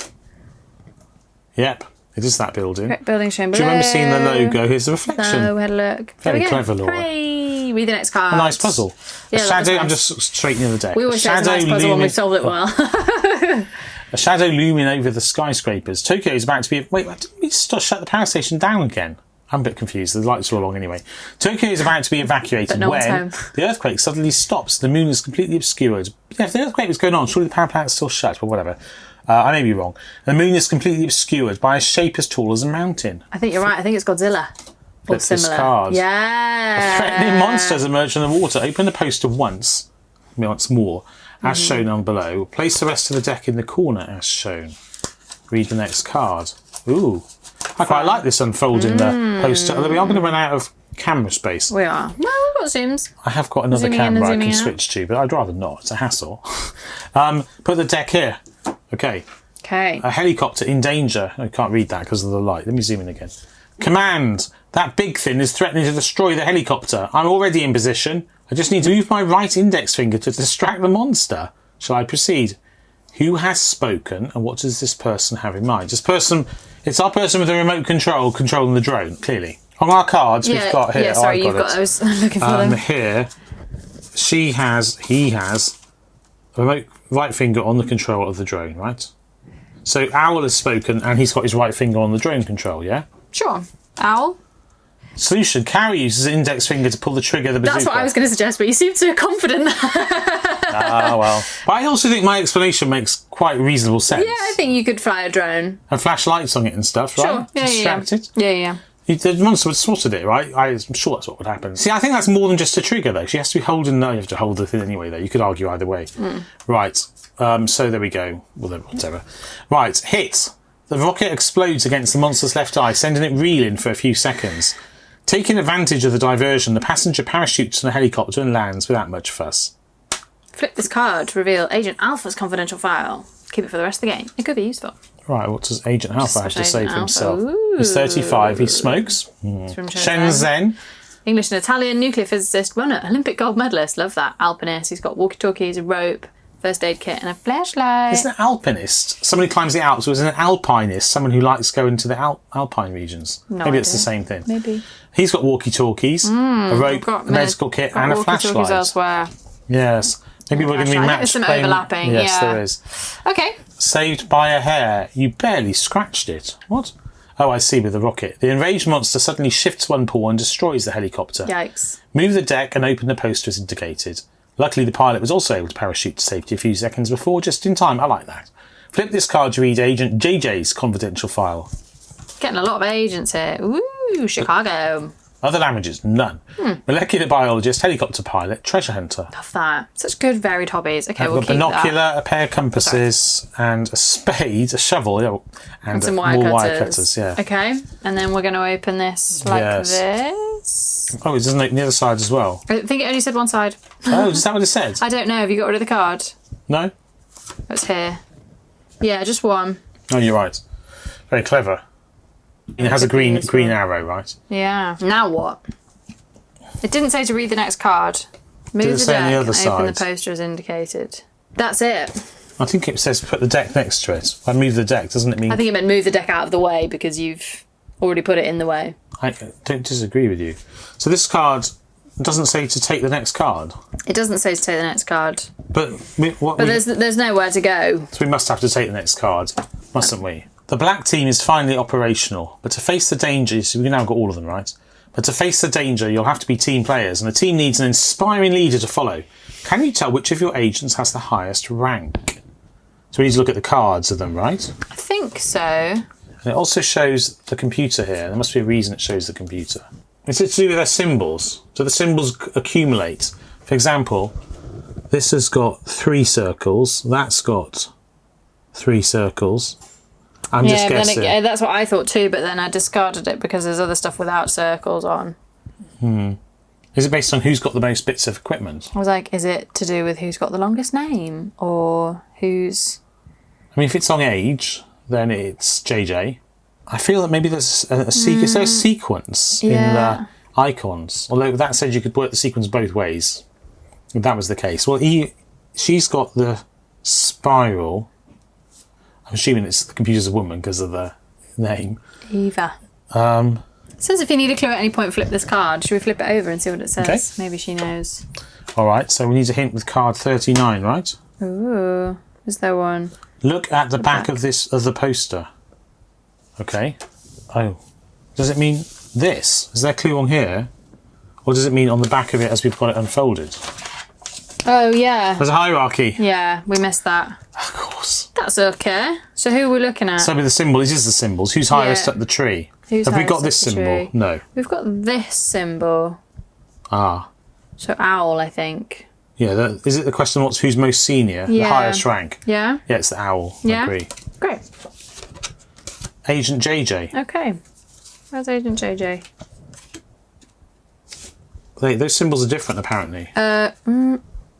Yep, it is that building. Correct building shown Do below. you remember seeing the logo? Here's the reflection. No, we had a look. Very clever, Laura. Hooray! Read the next card. A nice puzzle. Yeah, A that was shadow. nice. I'm just straightening the deck. We always say it's a nice puzzle when we've solved it well. A shadow looming over the skyscrapers. Tokyo is about to be. Wait, didn't we shut the power station down again? I'm a bit confused. The lights are all on anyway. Tokyo is about to be evacuated But no one's when home. the earthquake suddenly stops. The moon is completely obscured. Yeah, if the earthquake was going on, surely the power plant's still shut, but whatever. I may be wrong. The moon is completely obscured by a shape as tall as a mountain. I think you're right. I think it's Godzilla. Or Flip similar. this card. Yeah. Threatening monsters emerge from the water. Open the poster once more, as shown on below. Place the rest of the deck in the corner, as shown. Read the next card. Ooh. I quite like this unfolding the poster, although we are going to run out of camera space. We are. Well, we've got zooms. I have got another Zooming in and camera I zooming can out. switch to, but I'd rather not. It's a hassle. Put the deck here. Okay. Okay. A helicopter in danger. I can't read that because of the light. Let me zoom in again. Command. That big thing is threatening to destroy the helicopter. I'm already in position. I just need to move my right index finger to distract the monster. Shall I proceed? Who has spoken and what does this person have in mind? This person, it's our person with the remote control controlling the drone, clearly. On our cards, we've got here. Yeah, sorry, I've you've got those. I'm looking for them. Here, he has a remote right finger on the control of the drone, right? So Owl has spoken and he's got his right finger on the drone control, yeah? Sure. Owl? Solution. Carrie uses his index finger to pull the trigger of the bazooka. That's what I was going to suggest, but you seem so confident. Well. But I also think my explanation makes quite reasonable sense. Yeah, I think you could fly a drone. And flash lights on it and stuff, right? Sure. Yeah, Distract it. Yeah. The monster would have spotted it, right? I'm sure that's what would happen. See, I think that's more than just a trigger, though. She has to be holding... No, you have to hold the thing anyway, though. You could argue either way. Right. So there we go. Well, then, whatever. Right. Hit. The rocket explodes against the monster's left eye, sending it reeling for a few seconds. Taking advantage of the diversion, the passenger parachutes from the helicopter and lands without much fuss. Flip this card to reveal Agent Alpha's confidential file. Keep it for the rest of the game. It could be useful. Right, what does Agent Alpha have to say Agent for himself? Alpha. He's 35, he smokes. It's from Shenzhen. English and Italian nuclear physicist, runner, Olympic gold medalist. Love that. Alpinist. He's got walkie-talkies, a rope, first aid kit, and a flashlight. Isn't an alpinist somebody who climbs the Alps, or is it an alpinist someone who likes going to the alpine regions? No Maybe it's idea. the same thing. Maybe. He's got walkie-talkies, a rope, a medical kit, and a walkie-talkies flashlight. elsewhere. Yes. Maybe we're going to be Flashlight. I think matched. there's some playing- overlapping, Yes, yeah. there is. Okay. Saved by a hair. You barely scratched it. What? Oh, I see, with the rocket. The enraged monster suddenly shifts one paw and destroys the helicopter. Yikes. Move the deck and open the poster as indicated. Luckily, the pilot was also able to parachute to safety a few seconds before, just in time. I like that. Flip this card to read Agent JJ's confidential file. Getting a lot of agents here. Ooh, Chicago. Other languages, none. Molecular biologist, helicopter pilot, treasure hunter. Love that. Such good varied hobbies. Okay, I've we'll got keep binocular, that. a pair of compasses, and a spade, a shovel, yeah, and Some more wire wire cutters. cutters. Yeah. Okay, and then we're going to open this like Yes. this. Oh, it doesn't open the other side as well. I think it only said one side. Oh, is that what it said? I don't know. Have you got rid of the card? No? It's here. Yeah, just one. Oh, you're right. Very clever. It has a green arrow, right? Yeah. Now what? It didn't say to read the next card. Move Did it the say deck on the and other open the side? poster as indicated. That's it. I think it says put the deck next to it. If I move the deck, doesn't it mean... I think it meant move the deck out of the way because you've already put it in the way. I don't disagree with you. So this card doesn't say to take the next card. It doesn't say to take the next card. But There's nowhere to go. So we must have to take the next card, mustn't we? The black team is finally operational, but to face the dangers, we've now got all of them, right? But to face the danger, you'll have to be team players, and the team needs an inspiring leader to follow. Can you tell which of your agents has the highest rank? So we need to look at the cards of them, right? I think so. And it also shows the computer here. There must be a reason it shows the computer. It's to do with their symbols. So the symbols accumulate. For example, this has got 3 circles. That's got 3 circles. I'm just guessing. That's what I thought too, but then I discarded it because there's other stuff without circles on. Is it based on who's got the most bits of equipment? I was like, is it to do with who's got the longest name or who's... I mean, if it's on age, then it's JJ. I feel that maybe there's a sequence in the icons. Although that said you could work the sequence both ways. If that was the case. Well, she's got the spiral. I'm assuming it's the computer's a woman because of the name. Eva. It says if you need a clue at any point, flip this card. Should we flip it over and see what it says? Okay. Maybe she knows. All right, so we need a hint with card 39, right? Ooh, is there one? Look at the back of the poster. Okay. Oh, does it mean this? Is there a clue on here, or does it mean on the back of it as we've got it unfolded? Oh yeah. There's a hierarchy. Yeah, we missed that. Of course. That's okay. So who are we looking at? So with the symbol, it is the symbols. Who's highest up the tree? Have we got this symbol? No. We've got this symbol. Ah. So owl, I think. Yeah. Is it the question who's most senior? Yeah. The highest rank? Yeah. Yeah, it's the owl. Yeah. I agree. Great. Agent JJ. Okay. Where's Agent JJ? Those symbols are different, apparently.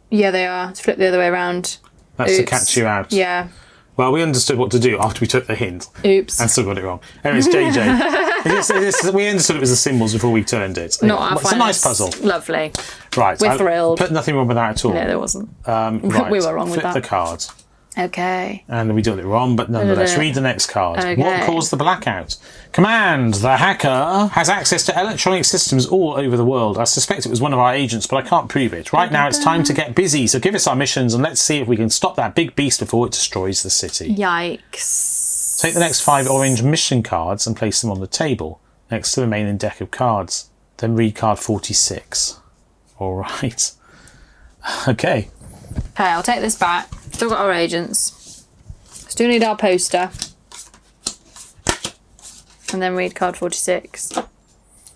Yeah, they are. Let's flip the other way around. That's to catch you out. Yeah. Well, we understood what to do after we took the hint. Oops. And still got it wrong. Anyway, it's JJ. We understood it was the symbols before we turned it. Not our It's a nice puzzle. Lovely. Right. We're thrilled. Put nothing wrong with that at all. No, there wasn't. Right. We were wrong with that. Flip the card. Okay. And we did it wrong, but nonetheless, read the next card. Okay. What caused the blackout? Command, the hacker has access to electronic systems all over the world. I suspect it was one of our agents, but I can't prove it. Right now, it's time to get busy, so give us our missions and let's see if we can stop that big beast before it destroys the city. Yikes. Take the next 5 orange mission cards and place them on the table next to the remaining deck of cards. Then read card 46. All right. Okay. Okay, I'll take this back. Still got our agents. Still need our poster. And then read card 46.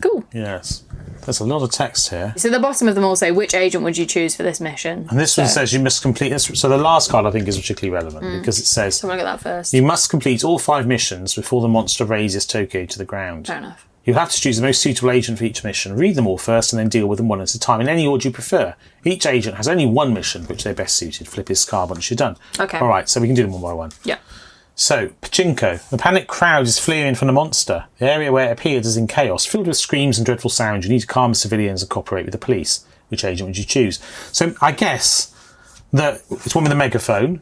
Cool. Yes. There's a lot of text here. So the bottom of them all say, which agent would you choose for this mission? And this one says you must complete this. So the last card I think is particularly relevant because it says So we'll look at that first. you must complete all 5 missions before the monster raises Tokyo to the ground. Fair enough. You'll have to choose the most suitable agent for each mission. Read them all first and then deal with them one at a time in any order you prefer. Each agent has only one mission which they're best suited. Flip his card once you're done. Okay. All right, so we can do them one by one. Yeah. So, Pachinko. The panicked crowd is fleeing from the monster. The area where it appeared is in chaos, filled with screams and dreadful sounds. You need to calm the civilians and cooperate with the police. Which agent would you choose? So, I guess that it's one with a megaphone.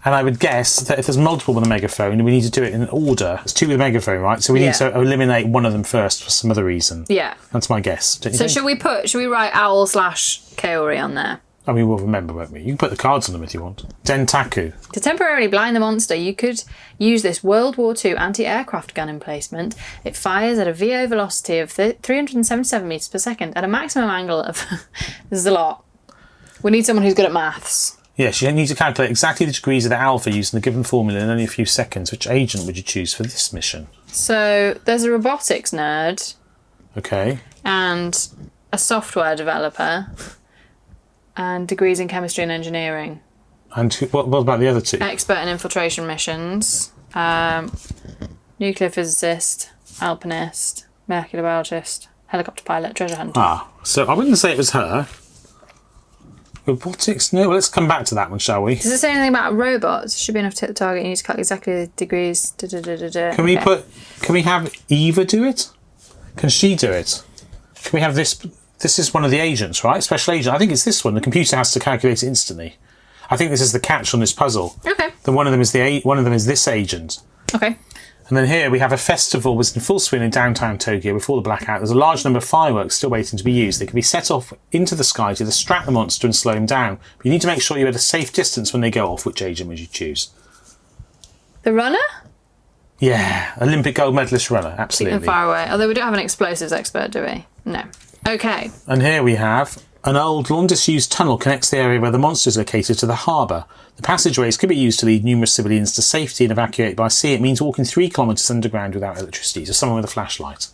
And I would guess that if there's multiple with a megaphone, we need to do it in order. It's 2 with a megaphone, right? So we need to eliminate one of them first for some other reason. Yeah. That's my guess. Don't you So think? should we write owl / Kaori on there? I mean, we'll remember, won't we? You can put the cards on them if you want. Dentaku. To temporarily blind the monster, you could use this World War II anti-aircraft gun emplacement. It fires at a VO velocity of 377 metres per second at a maximum angle of... This is a lot. We need someone who's good at maths. Yes, you need to calculate exactly the degrees of the alpha using the given formula in only a few seconds. Which agent would you choose for this mission? So there's a robotics nerd Okay. and a software developer and degrees in chemistry and engineering. And what about the other 2? Expert in infiltration missions, nuclear physicist, alpinist, molecular biologist, helicopter pilot, treasure hunter. Ah, so I wouldn't say it was her. Robotics? No, well, let's come back to that one, shall we? Does it say anything about robots? Should be enough to hit the target. You need to calculate exactly the degrees. Can we have Eva do it? Can she do it? Can we have this? This is one of the agents, right? Special agent. I think it's this one. The computer has to calculate it instantly. I think this is the catch on this puzzle. Okay. Then one of them is this agent. Okay. And then here we have a festival was in full swing in downtown Tokyo before the blackout. There's a large number of fireworks still waiting to be used. They can be set off into the sky to distract the monster and slow him down. But you need to make sure you're at a safe distance when they go off. Which agent would you choose? The runner? Yeah, Olympic gold medalist runner, absolutely. And far away. Although we don't have an explosives expert, do we? No. Okay. And here we have an old, long-disused tunnel connects the area where the monster is located to the harbour. The passageways could be used to lead numerous civilians to safety and evacuate by sea. It means walking 3 kilometres underground without electricity. So someone with a flashlight.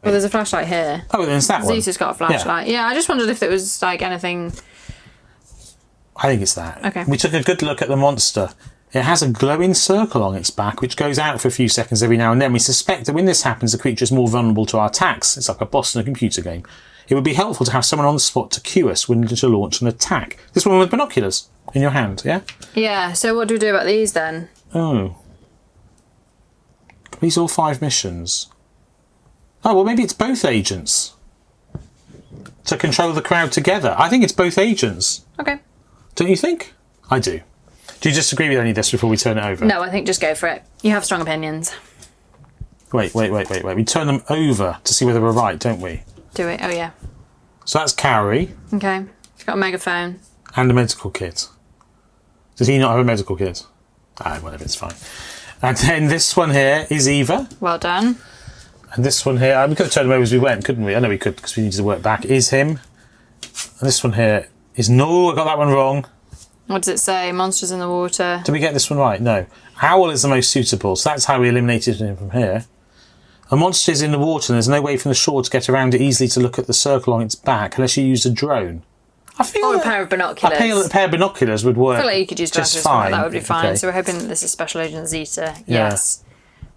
Well, there's a flashlight here. Oh, then it's that one. Zatu's got a flashlight. Yeah, I just wondered if it was like anything... I think it's that. Okay. We took a good look at the monster. It has a glowing circle on its back, which goes out for a few seconds every now and then. We suspect that when this happens, the creature is more vulnerable to our attacks. It's like a boss in a computer game. It would be helpful to have someone on the spot to cue us when to launch an attack. This one with binoculars in your hand, yeah? Yeah, so what do we do about these then? Oh. These are all 5 missions. Oh, well, maybe it's both agents. To control the crowd together. I think it's both agents. Okay. Don't you think? I do. Do you disagree with any of this before we turn it over? No, I think just go for it. You have strong opinions. Wait. We turn them over to see whether we're right, don't we? Do it. Oh, yeah. So that's Carrie. Okay. He's got a megaphone. And a medical kit. Does he not have a medical kit? Ah, whatever, it's fine. And then this one here is Eva. Well done. And this one here, we could have turned them over as we went, couldn't we? I know we could because we needed to work back. Is him. And this one here is... No, I got that one wrong. What does it say? Monsters in the water. Did we get this one right? No. Owl is the most suitable, so that's how we eliminated him from here. A monster is in the water and there's no way from the shore to get around it easily to look at the circle on its back unless you use a drone. I feel Or a pair of binoculars. A pair of binoculars would work. I feel like you could use just glasses. fine. That would be fine. Okay. So we're hoping that this is Special Agent Zeta. Yeah. Yes.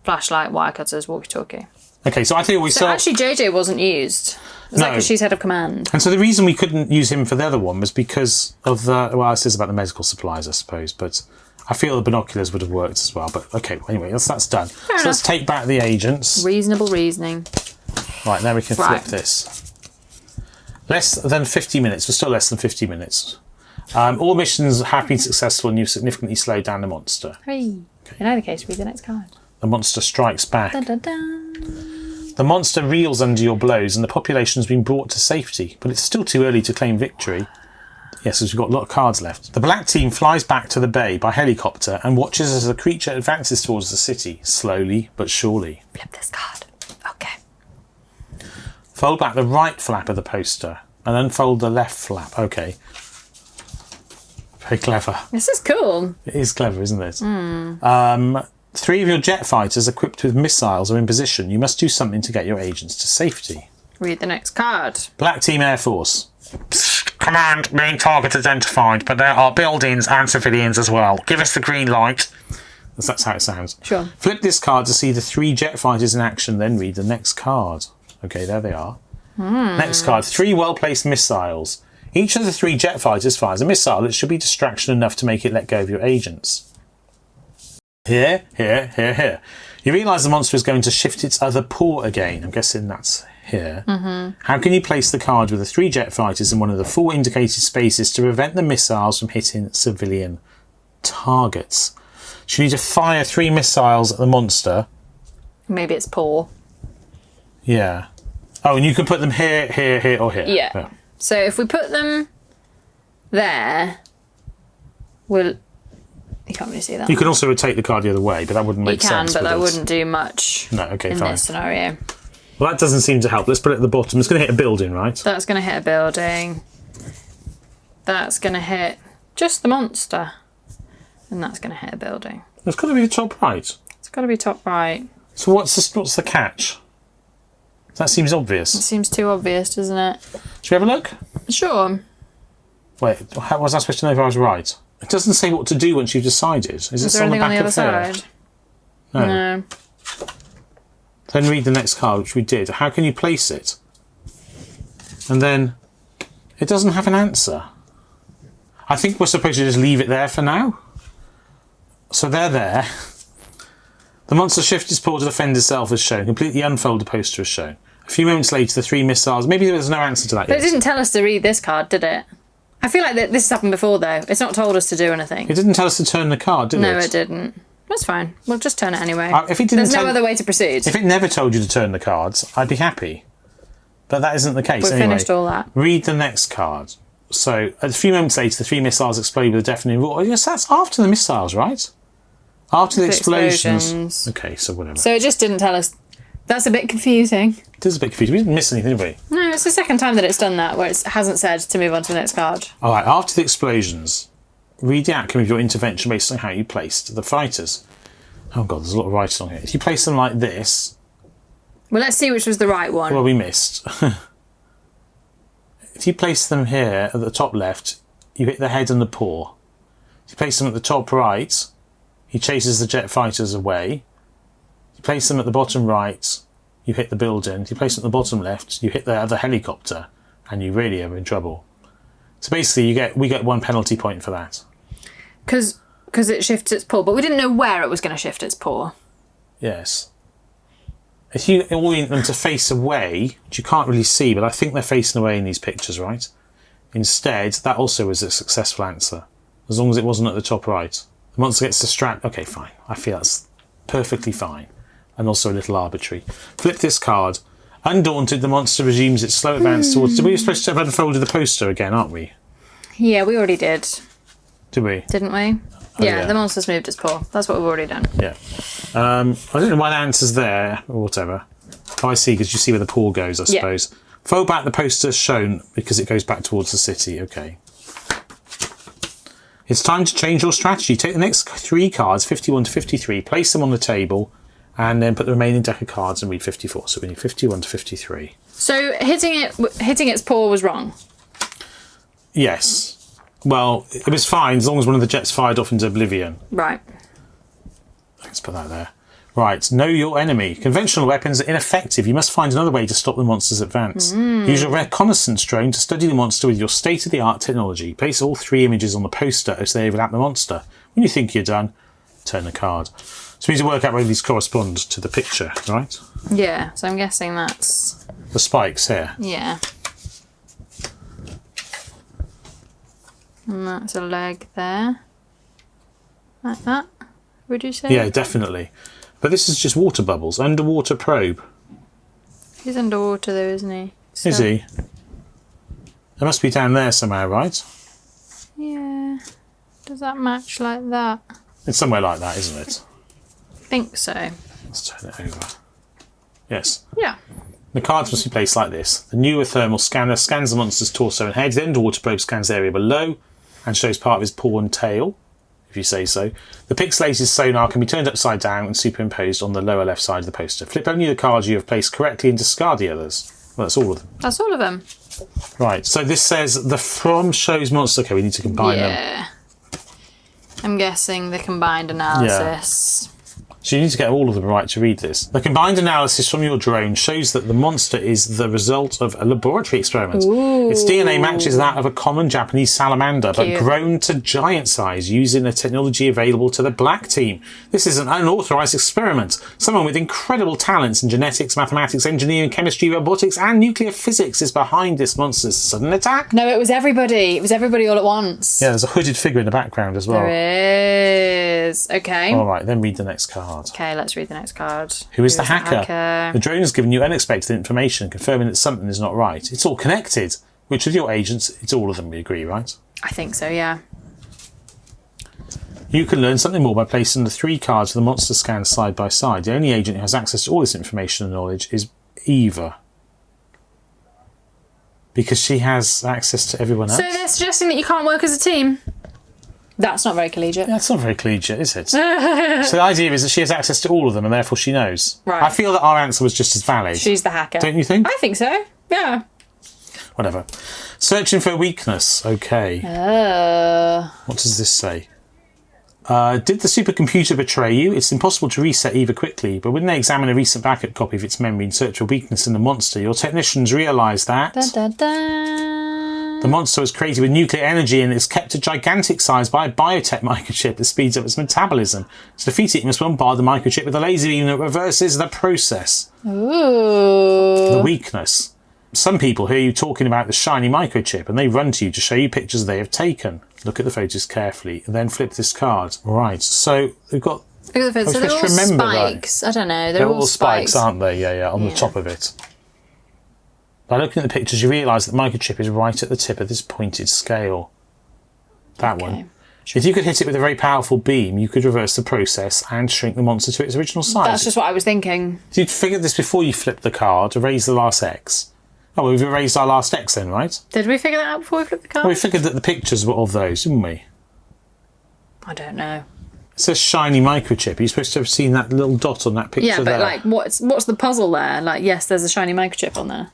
Flashlight, wire cutters, walkie-talkie. Okay, so I think we So saw... actually JJ wasn't used. Is that because she's head of command? And so the reason we couldn't use him for the other one was because of the... Well, this is about the medical supplies, I suppose, but I feel the binoculars would have worked as well. But okay, anyway, that's done. So let's take back the agents. Reasonable reasoning. Right, now we can flip this. Less than 50 minutes. We're still less than 50 minutes. All missions have been successful and you've significantly slowed down the monster. Hooray. In either case, read the next card. The monster strikes back. Dun, dun, dun. The monster reels under your blows and the population has been brought to safety, but it's still too early to claim victory. Yes, as we've got a lot of cards left. The black team flies back to the bay by helicopter and watches as the creature advances towards the city, slowly but surely. Flip this card. Okay. Fold back the right flap of the poster and unfold the left flap. Okay. Very clever. This is cool. It is clever, isn't it? 3 of your jet fighters equipped with missiles are in position. You must do something to get your agents to safety. Read the next card. Black Team Air Force. Command, main target identified, but there are buildings and civilians as well. Give us the green light. That's how it sounds. Sure. Flip this card to see the 3 jet fighters in action, then read the next card. Okay, there they are. Next card, 3 well-placed missiles. Each of the 3 jet fighters fires a missile that should be distraction enough to make it let go of your agents. Here. You realise the monster is going to shift its other paw again. I'm guessing that's here. How can you place the card with the 3 jet fighters in one of the 4 indicated spaces to prevent the missiles from hitting civilian targets? So you need to fire 3 missiles at the monster. Maybe it's paw. Yeah. Oh, and you can put them here, or here. Yeah. So if we put them there, you can't really see that. You can also rotate the card the other way, but that wouldn't make sense. You can, but that wouldn't do much in this scenario. Well, that doesn't seem to help. Let's put it at the bottom. It's going to hit a building, right? That's going to hit a building. That's going to hit just the monster. And that's going to hit a building. It's got to be the top right. It's got to be top right. So what's the catch? That seems obvious. It seems too obvious, doesn't it? Should we have a look? Sure. Wait, how was I supposed to know if I was right? It doesn't say what to do once you've decided. Is there anything on the other side? No. Then read the next card, which we did. How can you place it? And then it doesn't have an answer. I think we're supposed to just leave it there for now. So they're there. The monster shifts its paw to defend itself as shown. Completely unfold the poster as shown. A few moments later, the 3 missiles... Maybe there was no answer to that But yet. it didn't tell us to read this card, did it? I feel like this has happened before, though. It's not told us to do anything. It didn't tell us to turn the card, did it? No, it didn't. That's fine. We'll just turn it anyway. If it didn't There's no other way to proceed. If it never told you to turn the cards, I'd be happy. But that isn't the case. We've finished all that. Read the next card. So, a few moments later, the 3 missiles explode with a deafening roar. Yes, that's after the missiles, right? After the explosions. Okay, so whatever. So it just didn't tell us. That's a bit confusing. It is a bit confusing. We didn't miss anything, did we? No, it's the second time that it's done that, where it hasn't said to move on to the next card. All right, after the explosions, read the outcome of your intervention based on how you placed the fighters. Oh, God, there's a lot of writing on here. If you place them like this... Well, let's see which was the right one. Well, we missed. If you place them here at the top left, you hit the head and the paw. If you place them at the top right, he chases the jet fighters away. If you place them at the bottom right, you hit the building. If you place them at the bottom left, you hit the other helicopter, and you really are in trouble. So basically, we get 1 penalty point for that. Because it shifts its paw, but we didn't know where it was going to shift its paw. Yes. if you orient them to face away, which you can't really see, but I think they're facing away in these pictures, right? Instead, that also was a successful answer, as long as it wasn't at the top right. The monster gets distracted. Okay, fine. I feel that's perfectly fine, and also a little arbitrary. Flip this card. Undaunted, the monster resumes its slow advance towards... We were supposed to have unfolded the poster again, aren't we? Yeah, we already did. Did we? Didn't we? Yeah, the monster's moved its paw. That's what we've already done. Yeah. I don't know why the answer's there, or whatever. Oh, I see, because you see where the paw goes, I suppose. Fold back the poster shown, because it goes back towards the city. Okay. It's time to change your strategy. Take the next 3 cards, 51 to 53, place them on the table, and then put the remaining deck of cards and read 54. So we need 51 to 53. So hitting its paw was wrong? Yes. Well, it was fine as long as one of the jets fired off into oblivion. Right. Let's put that there. Right, know your enemy. Conventional weapons are ineffective. You must find another way to stop the monster's advance. Use your reconnaissance drone to study the monster with your state-of-the-art technology. Place all 3 images on the poster as they overlap the monster. When you think you're done, turn the card. So we need to work out whether these correspond to the picture, right? Yeah, so I'm guessing that's... The spikes here. Yeah. And that's a leg there. Like that, would you say? Yeah, definitely. But this is just water bubbles. Underwater probe. He's underwater though, isn't he? So... Is he? It must be down there somewhere, right? Yeah. Does that match like that? It's somewhere like that, isn't it? I think so. Let's turn it over. Yes. Yeah. The cards must be placed like this. The newer thermal scanner scans the monster's torso and head. The underwater probe scans the area below and shows part of his paw and tail, if you say so. The pixelated sonar can be turned upside down and superimposed on the lower left side of the poster. Flip only the cards you have placed correctly and discard the others. Well, that's all of them. That's all of them. Right, so this says the from shows monster. Okay, we need to combine them. Yeah. I'm guessing the combined analysis. So you need to get all of them right to read this. The combined analysis from your drone shows that the monster is the result of a laboratory experiment. Ooh. Its DNA matches that of a common Japanese salamander, but grown to giant size using the technology available to the Black Team. This is an unauthorized experiment. Someone with incredible talents in genetics, mathematics, engineering, chemistry, robotics, and nuclear physics is behind this monster's sudden attack. No, it was everybody. It was everybody all at once. Yeah, there's a hooded figure in the background as well. There is. Okay. All right, then read the next card. Okay, let's read the next card. Who is the hacker? The drone has given you unexpected information, confirming that something is not right. It's all connected, which with your agents, it's all of them, we agree, right? I think so, yeah. You can learn something more by placing the 3 cards of the monster scan side by side. The only agent who has access to all this information and knowledge is Eva. Because she has access to everyone else. So they're suggesting that you can't work as a team? That's not very collegiate. That's not very collegiate, is it? So the idea is that she has access to all of them and therefore she knows. Right. I feel that our answer was just as valid. She's the hacker. Don't you think? I think so, yeah. Whatever. Searching for a weakness. Okay. What does this say? Did the supercomputer betray you? It's impossible to reset Eva quickly, but when they examine a recent backup copy of its memory and search for weakness in the monster, your technicians realise that... Dun, dun, dun. The monster was created with nuclear energy and is kept at gigantic size by a biotech microchip that speeds up its metabolism. To defeat it, you must bombard the microchip with a laser beam that reverses the process. Ooh. The weakness. Some people hear you talking about the shiny microchip and they run to you to show you pictures they have taken. Look at the photos carefully and then flip this card. Right, so we've got... Look at the photos. So they're all spikes. I don't know. They're all spikes, aren't they? Yeah, on the top of it. By looking at the pictures, you realise that the microchip is right at the tip of this pointed scale. That one. If you could hit it with a very powerful beam, you could reverse the process and shrink the monster to its original size. That's just what I was thinking. So you'd figured this before you flipped the card, erase the last X. Oh, well, we've erased our last X then, right? Did we figure that out before we flipped the card? Well, we figured that the pictures were of those, didn't we? I don't know. It says shiny microchip. You're supposed to have seen that little dot on that picture there. Yeah, but like, what's the puzzle there? Like, yes, there's a shiny microchip on there.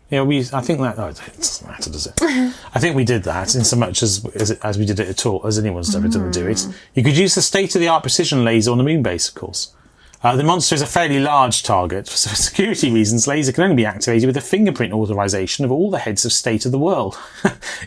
Yeah, I think that... Oh, it doesn't matter, does it? I think we did that in so much as we did it at all, as anyone's ever done do it. You could use the state-of-the-art precision laser on the moon base, of course. The monster is a fairly large target, so for security reasons, laser can only be activated with a fingerprint authorization of all the heads of state of the world.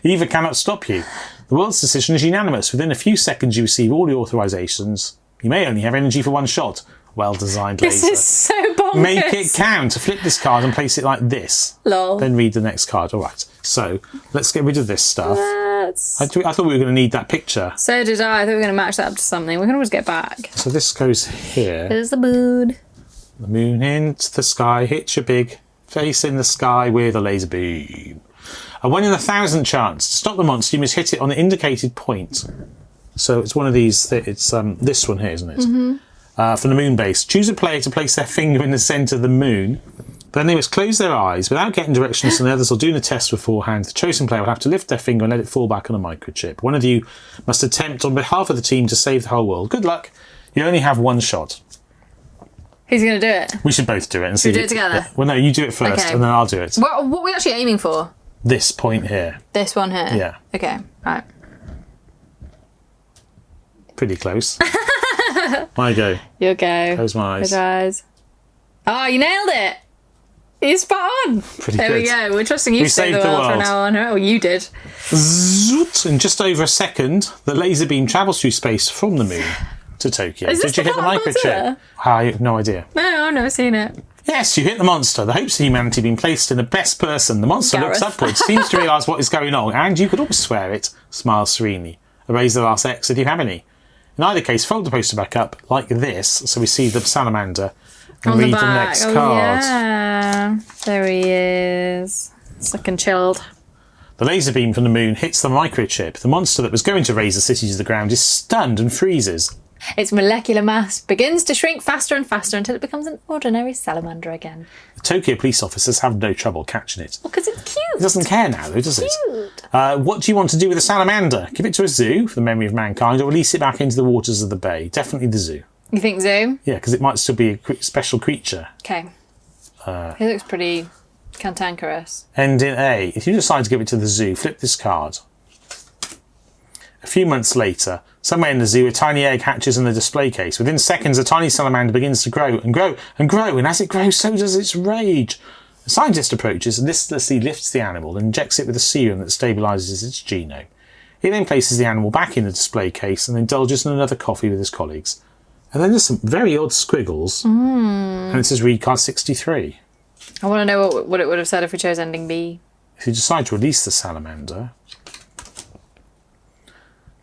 Eva cannot stop you. The world's decision is unanimous. Within a few seconds you receive all the authorizations. You may only have energy for one shot. Well designed This laser. is so bonkers. Make it count. Flip this card and place it like this. Lol. Then read the next card. All right. So let's get rid of this stuff. Let's... I thought we were going to need that picture. So did I. I thought we were going to match that up to something. We can always get back. So this goes here. Here's the moon. The moon into the sky. Hit your big face in the sky with a laser beam. A 1 in 1,000 chance. To stop the monster, you must hit it on the indicated point. So it's one of these. It's this one here, isn't it? Mm-hmm. From the moon base. Choose a player to place their finger in the centre of the moon. Then they must close their eyes without getting directions from the others or doing the test beforehand. The chosen player will have to lift their finger and let it fall back on a microchip. One of you must attempt on behalf of the team to save the whole world. Good luck. You only have one shot. Who's going to do it? We should both do it. And see. Should we do it together? Yeah. Well, no, you do it first Okay. and then I'll do it. What are we actually aiming for? This point here. This one here? Yeah. Okay, right. Pretty close. I go. You'll go. Close my eyes. Close your eyes. Oh, you nailed it! You're spot on. Pretty there good. we go. We're trusting you to save the world from now on. Oh, you did. Zoot. In just over a second, the laser beam travels through space from the moon to Tokyo. Is this Did you the hit the part of microchip? Godzilla? I have no idea. No, I've never seen it. Yes, you hit the monster. The hopes of humanity have been placed in the best person. The monster looks Gareth. upwards, seems to realise what is going on, and you could almost swear it, smiles serenely. Erase the last X if you have any. In either case, fold the poster back up like this, so we see the salamander, and On read the back. next Oh, card. yeah. There he is. It's looking chilled. The laser beam from the moon hits the microchip. The monster that was going to raise the city to the ground is stunned and freezes. Its molecular mass begins to shrink faster and faster until it becomes an ordinary salamander again. The Tokyo police officers have no trouble catching it. Well, because it's cute. It doesn't care now, though, does it? Cute. What do you want to do with a salamander? Give it to a zoo for the memory of mankind, or release it back into the waters of the bay? Definitely the zoo. You think zoo? Yeah, because it might still be a special creature. Okay. He looks pretty cantankerous. End in A. If you decide to give it to the zoo, flip this card. A few months later, somewhere in the zoo, a tiny egg hatches in the display case. Within seconds, a tiny salamander begins to grow and grow and grow, and as it grows, so does its rage. A scientist approaches and listlessly lifts the animal and injects it with a serum that stabilises its genome. He then places the animal back in the display case and indulges in another coffee with his colleagues. And then there's some very odd squiggles, and it says read card 63. I want to know what it would have said if we chose ending B. If you decide to release the salamander,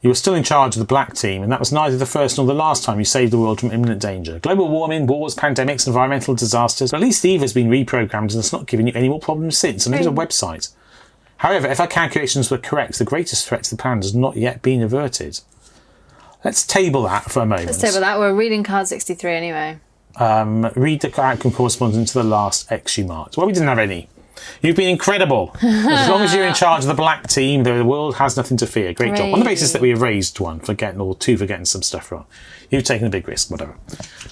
you were still in charge of the black team, and that was neither the first nor the last time you saved the world from imminent danger. Global warming, wars, pandemics, environmental disasters. But at least Eve has been reprogrammed and has not given you any more problems since, and there's a website. However, if our calculations were correct, the greatest threat to the planet has not yet been averted. Let's table that for a moment. Let's table that. We're reading card 63 anyway. Read the outcome corresponding to the last X you marked. Well, we didn't have any. You've been incredible. As long as you're in charge of the black team, the world has nothing to fear. Great job. On the basis that we erased one for getting, or two for getting some stuff wrong. You've taken a big risk, whatever.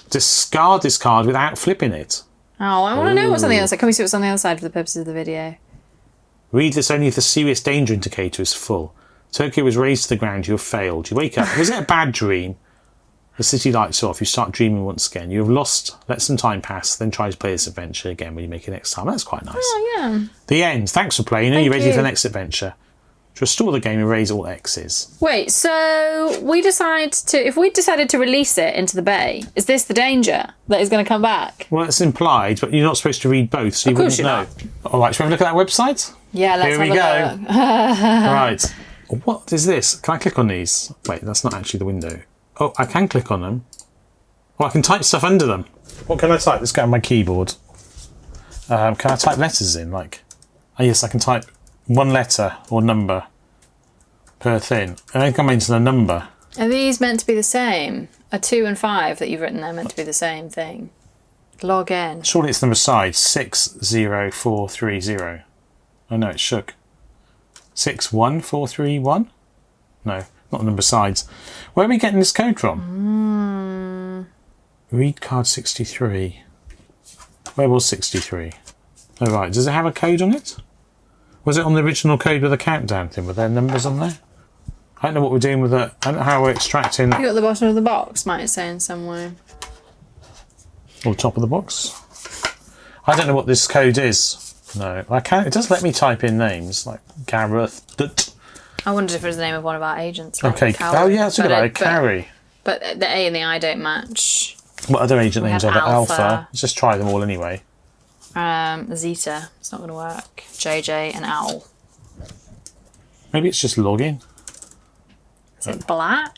Discard this card without flipping it. Oh, I want to know what's on the other side. Can we see what's on the other side for the purposes of the video? Read this only if the serious danger indicator is full. Tokyo was razed to the ground. You have failed. You wake up. Was it a bad dream? The city lights off. You start dreaming once again. You have lost. Let some time pass. Then try to play this adventure again when you make it next time. That's quite nice. Oh, yeah. The end. Thanks for playing. Are you ready you. for the next adventure? To restore the game, erase all X's. Wait, so if we decided to release it into the bay, is this the danger that is going to come back? Well, it's implied, but you're not supposed to read both, so you wouldn't know. All right, shall we have a look at that website? Yeah, let's Here we have a go. look. Right. What is this? Can I click on these? Wait, that's not actually the window. Oh, I can click on them. Oh, I can type stuff under them. What can I type? Let's go on my keyboard. Can I type letters in? Like, oh yes, I can type one letter or number per thing. And then come into the number. Are these meant to be the same? Are 2 and 5 that you've written there meant to be the same thing? Log in. Surely it's number side 60430. Oh no, it's shook. 61431? No, not number sides. Where are we getting this code from? Read card 63. Where was 63? Oh right, does it have a code on it? Was it on the original code with a countdown thing? Were there numbers on there? I don't know what we're doing with it. I don't know how we're extracting. You got the bottom of the box, might it say in some way. Or top of the box. I don't know what this code is. No, I can't. It does let me type in names like Gareth. I wondered if it was the name of one of our agents. Like Okay. Cowrie. Oh yeah, that's a good idea. Carrie. But the A and the I don't match. What other agent We names have are there? Alpha. Alpha. Let's just try them all anyway. Zeta. It's not going to work. JJ and Owl. Maybe it's just login. Is it black?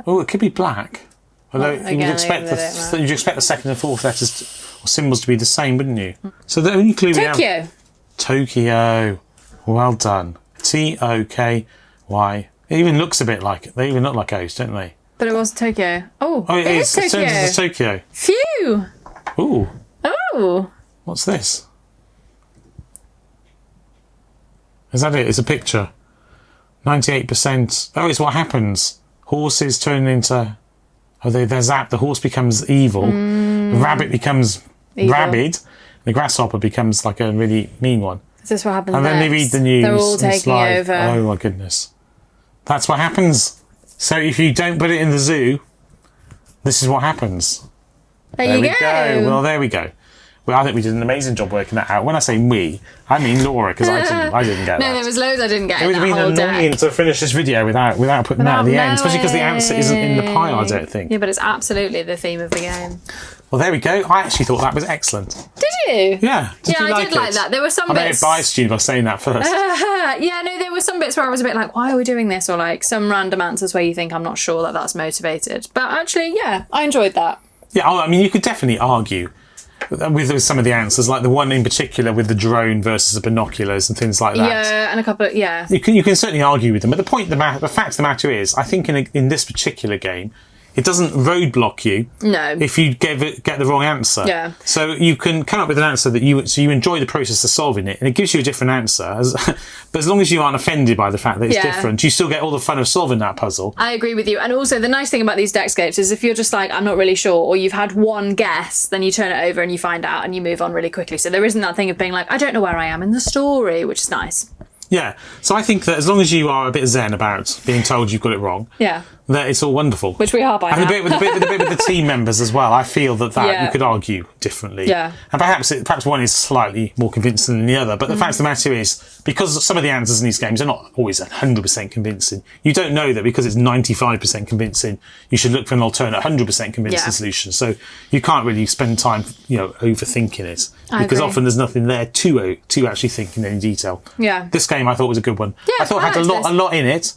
Oh, it could be black. Although again, you'd expect they don't know. you'd expect the second and fourth letters or symbols to be the same, wouldn't you? So the only clue we have. Tokyo. Tokyo. Well done. T-O-K-Y. It even looks a bit like it. They even look like O's, don't they? But it was Tokyo. Oh, Oh, it is. It Tokyo. turns into Tokyo. Phew. Ooh, Oh. what's this? Is that it? It's a picture. 98%. Oh, it's what happens. Horses turn into... Oh, they're zapped. The horse becomes evil. The rabbit becomes Evil. rabid. The grasshopper becomes like a really mean one. Is this what happens And then they read next? the news. They're all and it's taking like, over. oh my goodness. That's what happens. So if you don't put it in the zoo, this is what happens. There you we go. Well, there we go. Well, I think we did an amazing job working that out. When I say we, I mean Laura, because I didn't get No, that. there was loads I didn't get It in would that have been whole annoying deck. to finish this video without putting that at the end, especially because the answer isn't in the pie, I don't think. Yeah, but it's absolutely the theme of the game. Well, there we go. I actually thought that was excellent. Did you? Yeah. Did Yeah, you I did like it? that. There were some I may have bits. biased you by saying that first. Yeah, no, there were some bits where I was a bit like, why are we doing this? Or like some random answers where you think I'm not sure that that's motivated. But actually, yeah, I enjoyed that. Yeah, I mean, you could definitely argue with some of the answers, like the one in particular with the drone versus the binoculars and things like that. Yeah, and a couple. Yeah. You can certainly argue with them, but the fact of the matter is, I think in this particular game, it doesn't roadblock you No. if you get the wrong answer. Yeah. So you can come up with an answer that you enjoy the process of solving it, and it gives you a different answer. But as long as you aren't offended by the fact that it's Yeah. different, you still get all the fun of solving that puzzle. I agree with you. And also, the nice thing about these Deckscapes is if you're just like, I'm not really sure, or you've had one guess, then you turn it over and you find out and you move on really quickly. So there isn't that thing of being like, I don't know where I am in the story, which is nice. Yeah. So I think that as long as you are a bit zen about being told you've got it wrong, Yeah. that it's all wonderful. Which we are by And now. the bit with the team members as well, I feel that Yeah. you could argue differently. Yeah. And perhaps one is slightly more convincing than the other. But the fact of the matter is, because some of the answers in these games are not always 100% convincing, you don't know that because it's 95% convincing, you should look for an alternate 100% convincing Yeah. solution. So you can't really spend time, overthinking it. I Because agree. often there's nothing there to actually think in any detail. Yeah. This game I thought was a good one. Yeah, I thought it had I a liked lot in it.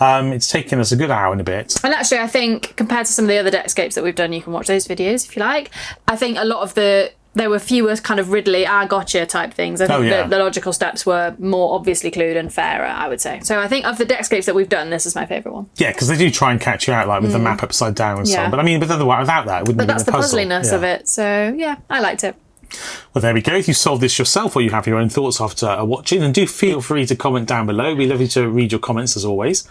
It's taken us a good hour and a bit. And actually, I think compared to some of the other Deckscapes that we've done, you can watch those videos if you like. I think a lot of there were fewer kind of Ridley, gotcha type things. I think yeah. the logical steps were more obviously clued and fairer, I would say. So I think of the Deckscapes that we've done, this is my favourite one. Yeah, because they do try and catch you out, like with the map upside down and so Yeah. on. But I mean, without that, it wouldn't But be that's a the puzzle. puzzliness Yeah. of it. So yeah, I liked it. Well, there we go. If you solve this yourself or you have your own thoughts after watching, then do feel free to comment down below. We'd love you to read your comments as always.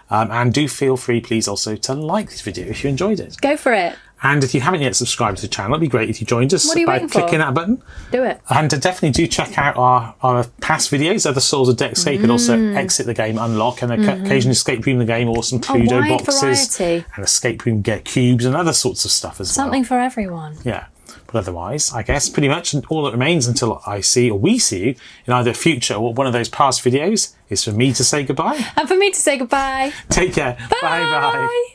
And do feel free, please, also to like this video if you enjoyed it. Go for it. And if you haven't yet subscribed to the channel, it'd be great if you joined us What are you by waiting for? clicking that button. Do it. And definitely do check out our past videos, other Souls of Deckscape, and also Exit the Game, Unlock, and occasionally Escape Room the Game, or some Cluedo wide boxes, variety. and Escape Room Get Cubes, and other sorts of stuff as well. Something for everyone. Yeah. But otherwise, I guess pretty much all that remains until I see or we see you in either future or one of those past videos is for me to say goodbye. And for me to say goodbye. Take care. Bye bye.